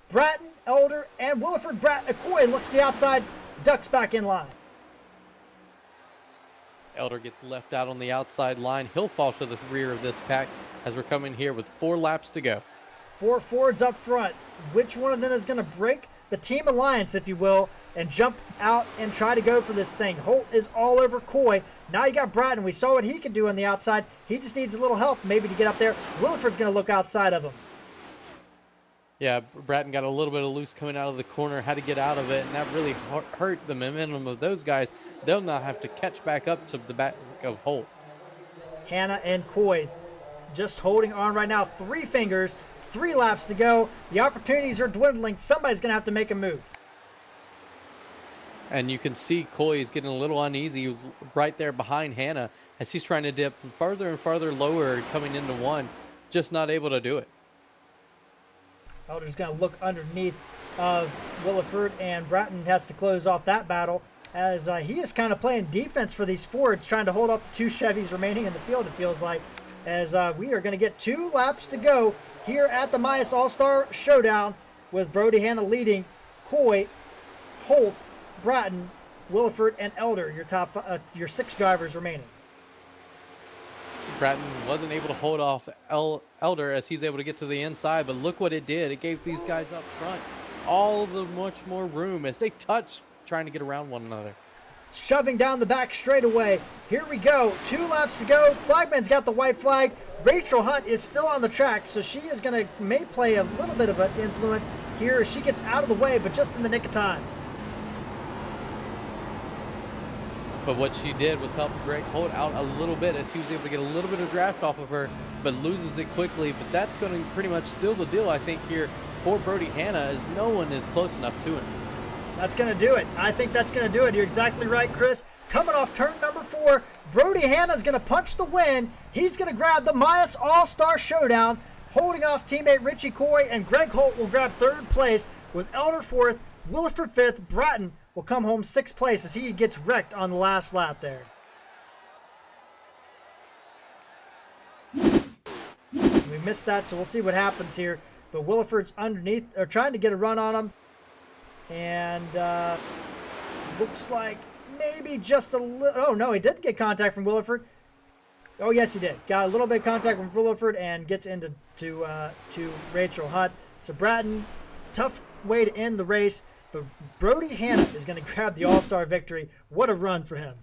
Bratton, Elder, and Williford. Coy looks to the outside, ducks back in line. Elder gets left out on the outside line. He'll fall to the rear of this pack as we're coming here with 4 laps to go. 4 Fords up front. Which one of them is going to break the team alliance, if you will, and jump out and try to go for this thing? Holt is all over Coy. Now you got Bratton. We saw what he could do on the outside. He just needs a little help maybe to get up there. Williford's going to look outside of him. Yeah, Bratton got a little bit of loose coming out of the corner, had to get out of it, and that really hurt the momentum of those guys. They'll now have to catch back up to the back of Holt. Hannah and Coy just holding on right now. 3 fingers, 3 laps to go. The opportunities are dwindling. Somebody's going to have to make a move. And you can see Coy is getting a little uneasy right there behind Hannah as he's trying to dip farther and farther lower and coming into 1, just not able to do it. Elder's going to look underneath of Williford, and Bratton has to close off that battle as he is kind of playing defense for these Fords, trying to hold up the 2 Chevys remaining in the field, it feels like, as we are going to get 2 laps to go here at the MAIUS All-Star Showdown with Brody Hanna leading. Coy, Holt, Bratton, Williford, and Elder, your 6 drivers remaining. Bratton wasn't able to hold off Elder as he's able to get to the inside, but look what it did. It gave these guys up front all the much more room as they touch trying to get around one another. Shoving down the back straightaway. Here we go. 2 laps to go. Flagman's got the white flag. Rachel Hunt is still on the track, so she is going to may play a little bit of an influence here as she gets out of the way, but just in the nick of time. But what she did was help Greg Holt out a little bit as he was able to get a little bit of draft off of her, but loses it quickly. But that's going to pretty much seal the deal, I think, here for Brody Hanna, as no one is close enough to him. That's going to do it. I think that's going to do it. You're exactly right, Chris. Coming off turn number 4, Brody Hanna's going to punch the win. He's going to grab the MAIUS All-Star Showdown, holding off teammate Richie Coy, and Greg Holt will grab 3rd place with Elder 4th, Williford 5th, Bratton will come home 6th place as he gets wrecked on the last lap there. We missed that, so we'll see what happens here. But Williford's underneath, or trying to get a run on him. And looks like maybe just a little. Oh, no, he did get contact from Williford. Oh, yes, he did. Got a little bit of contact from Williford and gets into to Rachel Hutt. So Bratton, tough way to end the race. But Brody Hanna is going to grab the all-star victory. What a run for him.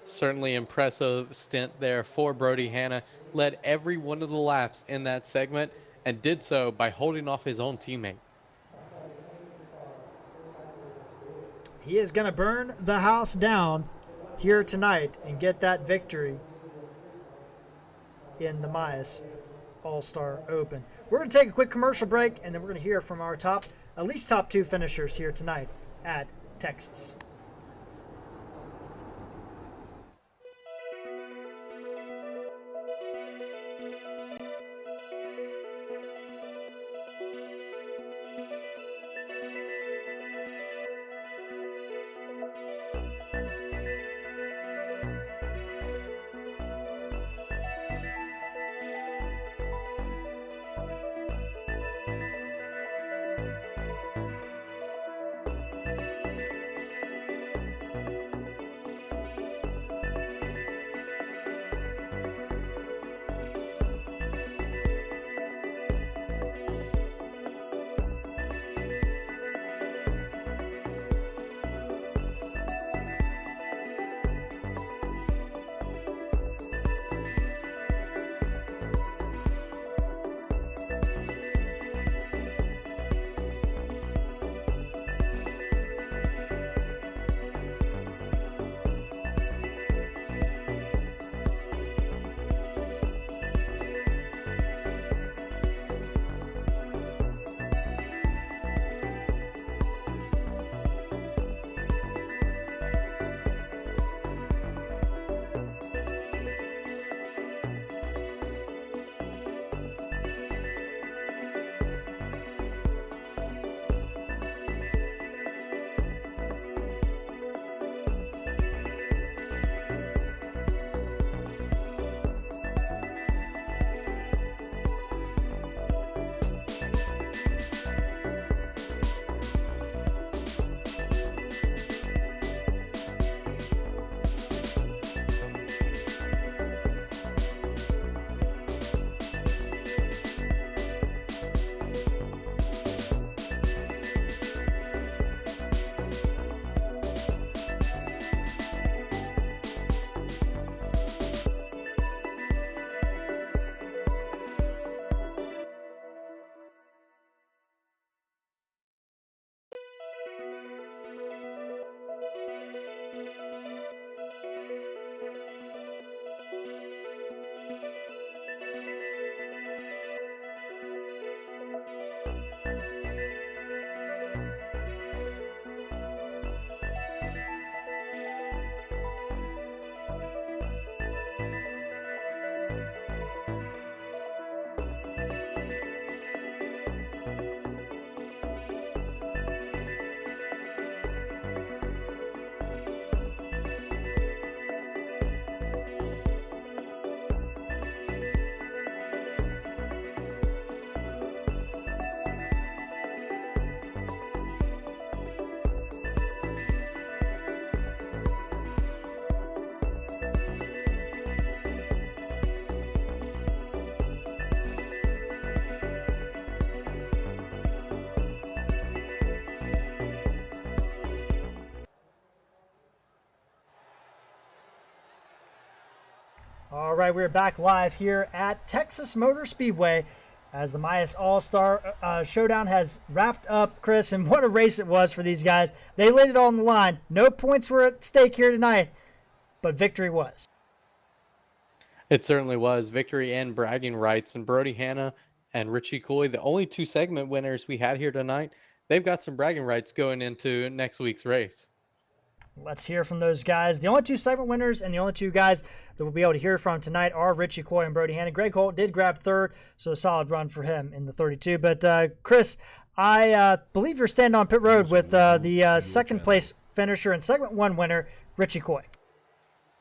Certainly impressive stint there for Brody Hanna. Led every one of the laps in that segment and did so by holding off his own teammate. He is going to burn the house down here tonight and get that victory in the MAIUS All-Star Open. We're going to take a quick commercial break, and then we're going to hear from our at least top 2 finishers here tonight at Texas. All right, we're back live here at Texas Motor Speedway as the MAIUS All-Star Showdown has wrapped up, Chris, and what a race it was for these guys. They laid it all on the line. No points were at stake here tonight, but victory was. It certainly was. Victory and bragging rights. And Brody Hanna and Richie Coy, the only 2 segment winners we had here tonight, they've got some bragging rights going into next week's race. Let's hear from those guys. The only 2 segment winners and the only 2 guys that we'll be able to hear from tonight are Richie Coy and Brody Hanna. Greg Holt did grab 3rd, so a solid run for him in the 32. But, Chris, I believe you're standing on pit road with the second place finisher and segment 1 winner, Richie Coy.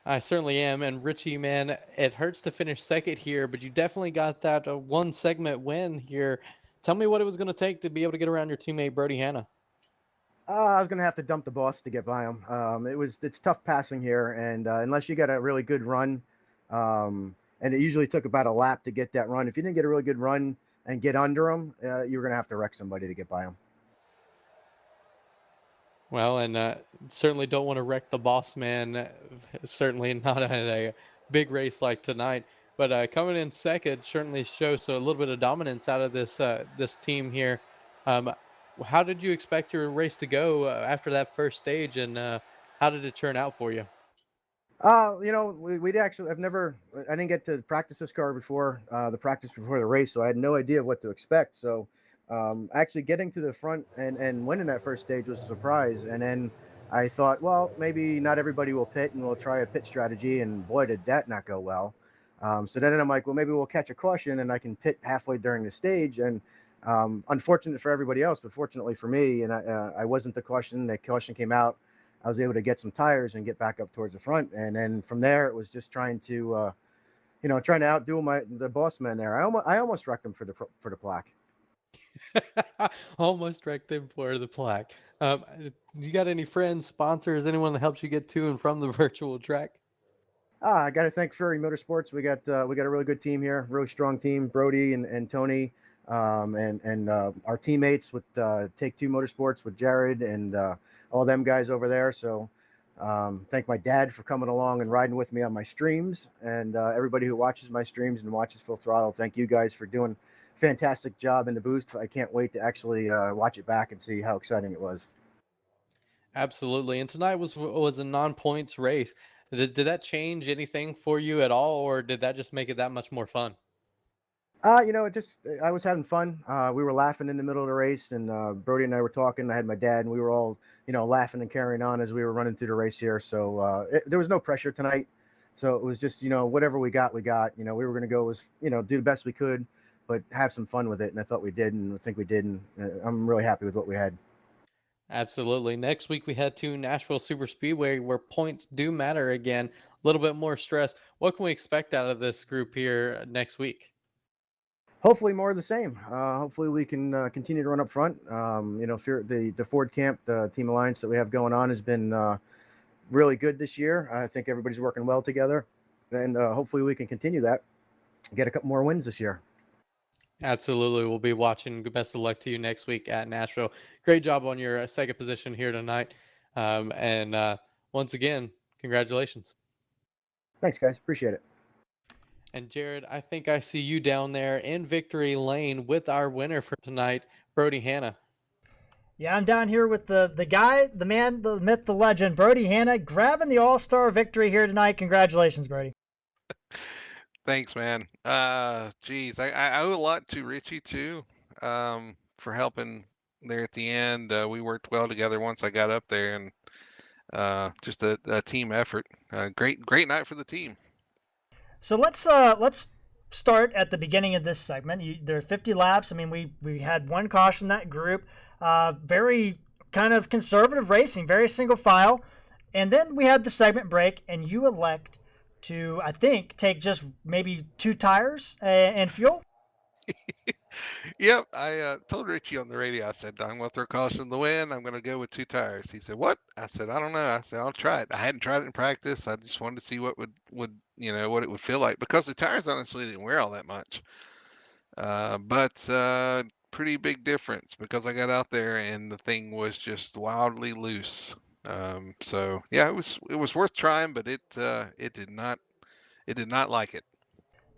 I certainly am. And Richie, man, it hurts to finish second here, but you definitely got that one segment win here. Tell me what it was going to take to be able to get around your teammate Brody Hanna. I was gonna have to dump the boss to get by him. It's tough passing here, and unless you got a really good run, and it usually took about a lap to get that run. If you didn't get a really good run and get under him, you were gonna have to wreck somebody to get by him. Well, and certainly don't want to wreck the boss man. Certainly not at a big race like tonight. But coming in second certainly shows a little bit of dominance out of this team here. Um, how did you expect your race to go after that first stage, and how did it turn out for you? We'd actually, I didn't get to practice this car before the practice before the race, so I had no idea what to expect. So, actually getting to the front and winning that first stage was a surprise. And then I thought, well, maybe not everybody will pit and we'll try a pit strategy. And boy, did that not go well. So then I'm like, well, maybe we'll catch a caution and I can pit halfway during the stage. And unfortunate for everybody else, but fortunately for me, and I wasn't the caution. The caution came out. I was able to get some tires and get back up towards the front. And then from there, it was just trying to outdo the boss man there. I almost wrecked him for the plaque. Almost wrecked him for the plaque. You got any friends, sponsors, anyone that helps you get to and from the virtual track? I got to thank Fury Motorsports. We got a really good team here, really strong team. Brody and Tony, and our teammates with Take Two Motorsports with Jared and all them guys over there. So thank my dad for coming along and riding with me on my streams, and everybody who watches my streams and watches Full Throttle. Thank you guys for doing a fantastic job in the boost. I can't wait to actually watch it back and see how exciting it was. Absolutely. And tonight was a non-points race. Did that change anything for you at all, or did that just make it that much more fun? I was having fun. We were laughing in the middle of the race, and Brody and I were talking. I had my dad, and we were all, laughing and carrying on as we were running through the race here. So there was no pressure tonight. So it was just, whatever we got, we got. We were going to go do the best we could, but have some fun with it. And I thought we did, and I think we did. And I'm really happy with what we had. Absolutely. Next week we head to Nashville Super Speedway, where points do matter again. A little bit more stress. What can we expect out of this group here next week? Hopefully more of the same. Hopefully we can continue to run up front. The Ford Camp, the Team Alliance that we have going on has been really good this year. I think everybody's working well together, and hopefully we can continue that, get a couple more wins this year. Absolutely. We'll be watching. Best of luck to you next week at Nashville. Great job on your second position here tonight. And once again, congratulations. Thanks, guys. Appreciate it. And Jared, I think I see you down there in victory lane with our winner for tonight, Brody Hanna. Yeah, I'm down here with the guy, the man, the myth, the legend, Brody Hanna, grabbing the all-star victory here tonight. Congratulations, Brody. Thanks, man. Geez, I owe a lot to Richie too, for helping there at the end. We worked well together once I got up there, and just a team effort. Great night for the team. So let's start at the beginning of this segment. There are 50 laps. I mean, we had one caution in that group. Very kind of conservative racing, very single file. And then we had the segment break, and you elect to, I think, take just maybe 2 tires and fuel. Yep, I told Richie on the radio. I said, I'm going to throw caution in the wind. I'm going to go with 2 tires. He said, what? I said, I don't know. I said, I'll try it. I hadn't tried it in practice. I just wanted to see what would what it would feel like, because the tires honestly didn't wear all that much. But pretty big difference, because I got out there and the thing was just wildly loose. So yeah, it was worth trying, but it did not like it.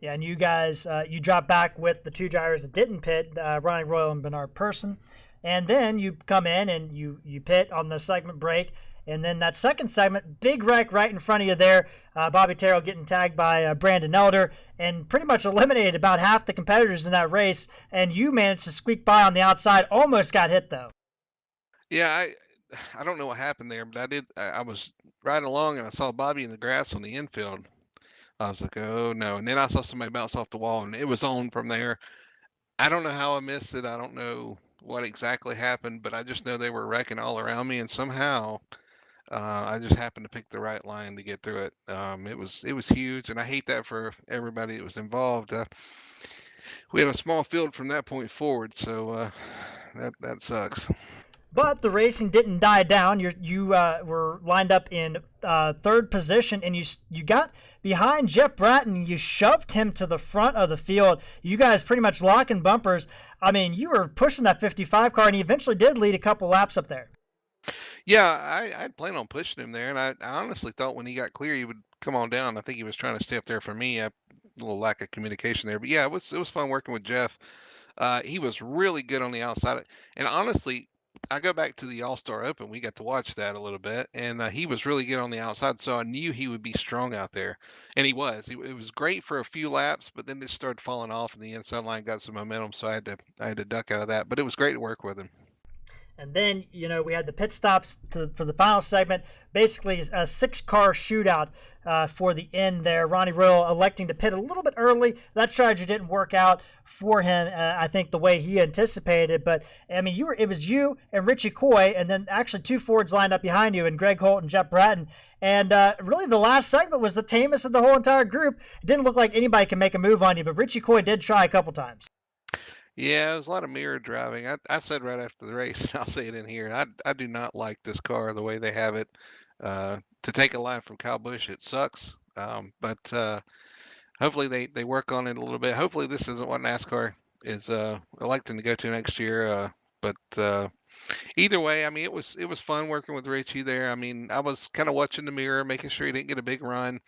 Yeah, and you guys, you dropped back with the 2 drivers that didn't pit, Ronnie Royal and Bernard Person. And then you come in and you pit on the segment break. And then that second segment, big wreck right in front of you there. Bobby Terrell getting tagged by Brandon Elder and pretty much eliminated about half the competitors in that race. And you managed to squeak by on the outside, almost got hit though. Yeah, I don't know what happened there, but I was riding along and I saw Bobby in the grass on the infield. I was like, oh no. And then I saw somebody bounce off the wall and it was on from there. I don't know how I missed it. I don't know what exactly happened, but I just know they were wrecking all around me. And somehow I just happened to pick the right line to get through it. It was huge, and I hate that for everybody that was involved. We had a small field from that point forward, so that sucks. But the racing didn't die down. You were lined up in third position, and you got behind Jeff Bratton. You shoved him to the front of the field. You guys pretty much locking bumpers. I mean, you were pushing that 55 car, and he eventually did lead a couple laps up there. Yeah, I'd planned on pushing him there, and I honestly thought when he got clear he would come on down. I think he was trying to stay up there for me. A little lack of communication there, but yeah, it was fun working with Jeff. He was really good on the outside, and honestly, I go back to the All Star Open. We got to watch that a little bit, and he was really good on the outside. So I knew he would be strong out there, and he was. It was great for a few laps, but then it started falling off, and the inside line got some momentum, so I had to duck out of that. But it was great to work with him. And then, we had the pit stops for the final segment. Basically, a 6-car shootout for the end there. Ronnie Riddle electing to pit a little bit early. That strategy didn't work out for him, I think, the way he anticipated. But, I mean, it was you and Richie Coy, and then actually 2 Fords lined up behind you, and Greg Holt and Jeff Bratton. And really, the last segment was the tamest of the whole entire group. It didn't look like anybody could make a move on you, but Richie Coy did try a couple times. Yeah, it was a lot of mirror driving. I said right after the race, and I'll say it in here. I do not like this car the way they have it. To take a line from Kyle Busch, it sucks. But hopefully they work on it a little bit. Hopefully this isn't what NASCAR is electing to go to next year. But either way, I mean it was fun working with Richie there. I mean I was kind of watching the mirror, making sure he didn't get a big run,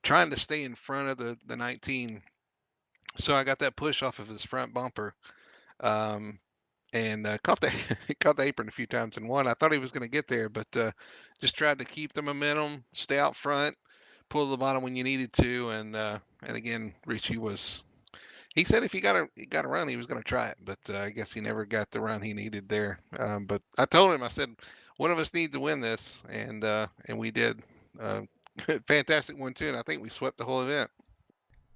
trying to stay in front of the 19. So I got that push off of his front bumper. Um, and caught the caught the apron a few times and won. I thought he was going to get there, but just tried to keep the momentum, stay out front, pull to the bottom when you needed to, and again, Richie was. He said if he got a run, he was going to try it, but I guess he never got the run he needed there. But I told him, I said, one of us needs to win this, and we did. Fantastic one too, and I think we swept the whole event.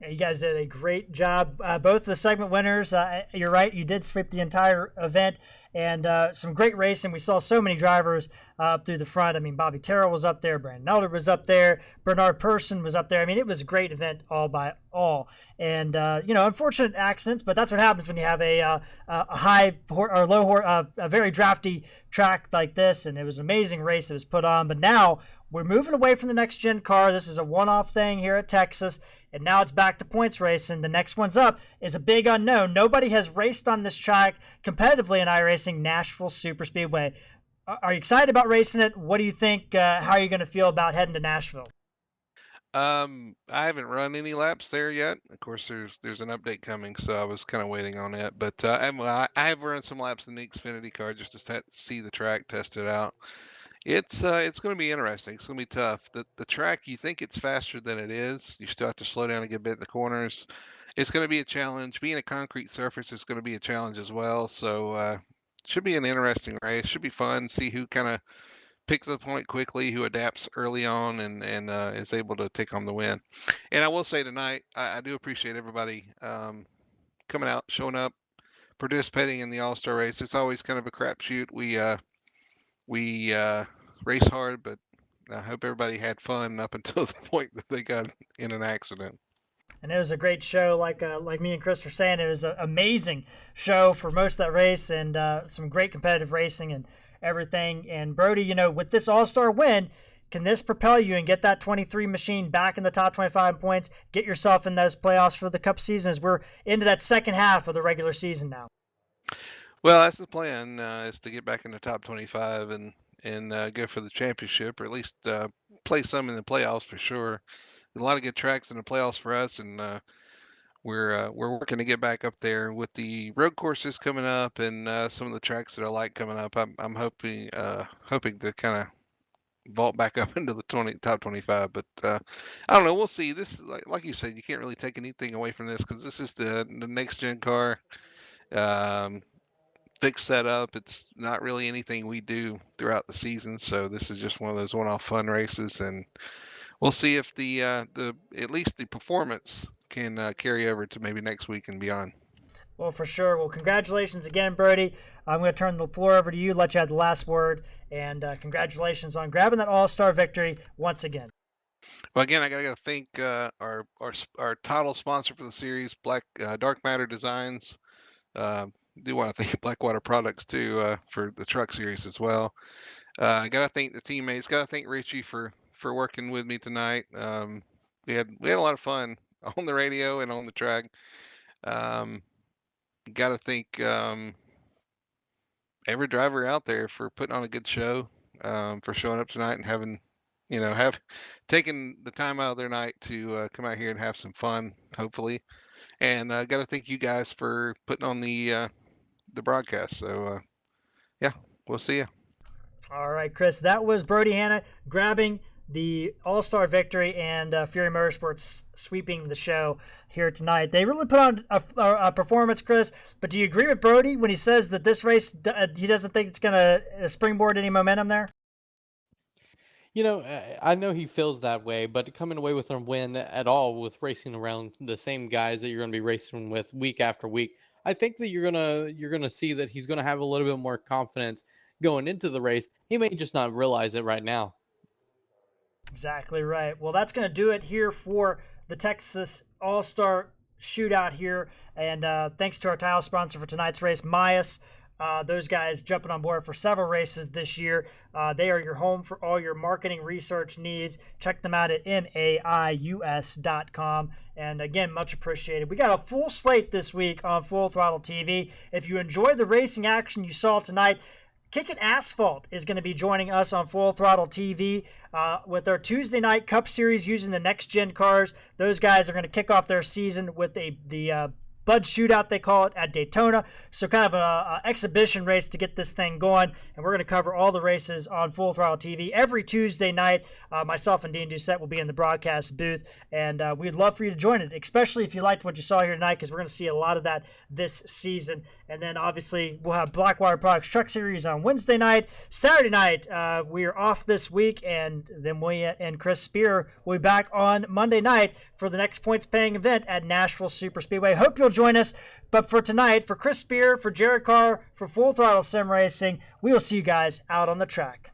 You guys did a great job. Both the segment winners, you're right, you did sweep the entire event, and some great racing. We saw so many drivers up through the front. I mean, Bobby Terrell was up there, Brandon Elder was up there, Bernard Persson was up there. I mean, it was a great event all by all. And, unfortunate accidents, but that's what happens when you have a high or low, a very drafty track like this, and it was an amazing race that was put on. But now we're moving away from the next-gen car. This is a one-off thing here at Texas, and now it's back to points racing. The next one's up is a big unknown. Nobody has raced on this track competitively in iRacing, Nashville Super Speedway. Are you excited about racing it? What do you think? How are you going to feel about heading to Nashville? I haven't run any laps there yet. Of course, there's an update coming, so I was kind of waiting on it. But I have run some laps in the Xfinity car just to see the track, test it out. It's going to be interesting. It's going to be tough. The track, you think it's faster than it is. You still have to slow down and get a bit in the corners. It's going to be a challenge. Being a concrete surface is going to be a challenge as well. So should be an interesting race. Should be fun. See who kind of picks up point quickly, who adapts early on, and is able to take home the win. And I will say tonight, I do appreciate everybody coming out, showing up, participating in the All-Star race. It's always kind of a crapshoot. We race hard, but I hope everybody had fun up until the point that they got in an accident. And it was a great show, like me and Chris were saying. It was an amazing show for most of that race, and some great competitive racing and everything. And Brody, with this All-Star win, can this propel you and get that 23 machine back in the top 25 points, get yourself in those playoffs for the Cup season as we're into that second half of the regular season now? Well, that's the plan, is to get back in the top 25 and go for the championship, or at least play some in the playoffs for sure. There's a lot of good tracks in the playoffs for us, and we're working to get back up there with the road courses coming up and some of the tracks that I like coming up. I'm hoping to kind of vault back up into the top 25, but I don't know. We'll see. This, like you said, you can't really take anything away from this because this is the next gen car. Fixed setup. It's not really anything we do throughout the season, so this is just one of those one-off fun races, and we'll see if the at least the performance can carry over to maybe next week and beyond. Well, for sure. Well, congratulations again, Brody. I'm going to turn the floor over to you, let you have the last word, and congratulations on grabbing that all-star victory once again. Well, again, I gotta thank our title sponsor for the series, Darkmatter Designs. Do want to thank Blackwater Products too for the truck series as well. I gotta thank the teammates. Gotta thank Richie for working with me tonight. We had a lot of fun on the radio and on the track. Gotta thank every driver out there for putting on a good show, for showing up tonight and having, have taken the time out of their night to come out here and have some fun, hopefully. And got to thank you guys for putting on the broadcast. So yeah, we'll see you. All right, Chris, that was Brody Hanna grabbing the all-star victory and Fury Motorsports sweeping the show here tonight. They really put on a performance, Chris, but do you agree with Brody when he says that this race, he doesn't think it's going to springboard any momentum there? You know, I know he feels that way, but coming away with a win at all with racing around the same guys that you're going to be racing with week after week, I think that you're gonna see that he's going to have a little bit more confidence going into the race. He may just not realize it right now. Exactly right. Well, that's going to do it here for the Texas All-Star Shootout here. And thanks to our title sponsor for tonight's race, MAIUS. Those guys jumping on board for several races this year. They are your home for all your marketing research needs. Check them out at MAIUS.com. And again, much appreciated. We got a full slate this week on Full Throttle TV. If you enjoyed the racing action you saw tonight, Kickin' Asphalt is going to be joining us on Full Throttle TV with our Tuesday night Cup Series using the NextGen Cars. Those guys are going to kick off their season with the Bud Shootout, they call it, at Daytona. So kind of an exhibition race to get this thing going. And we're going to cover all the races on Full Throttle TV every Tuesday night. Myself and Dean Doucette will be in the broadcast booth. And we'd love for you to join it, especially if you liked what you saw here tonight, because we're going to see a lot of that this season. And then obviously we'll have Blackwater Products Truck Series on Wednesday night. Saturday night, we are off this week. And then we and Chris Speer will be back on Monday night for the next points paying event at Nashville Super Speedway. Hope you'll join us. But for tonight, for Chris Speer, for Jared Carr, for Full Throttle Sim Racing, we will see you guys out on the track.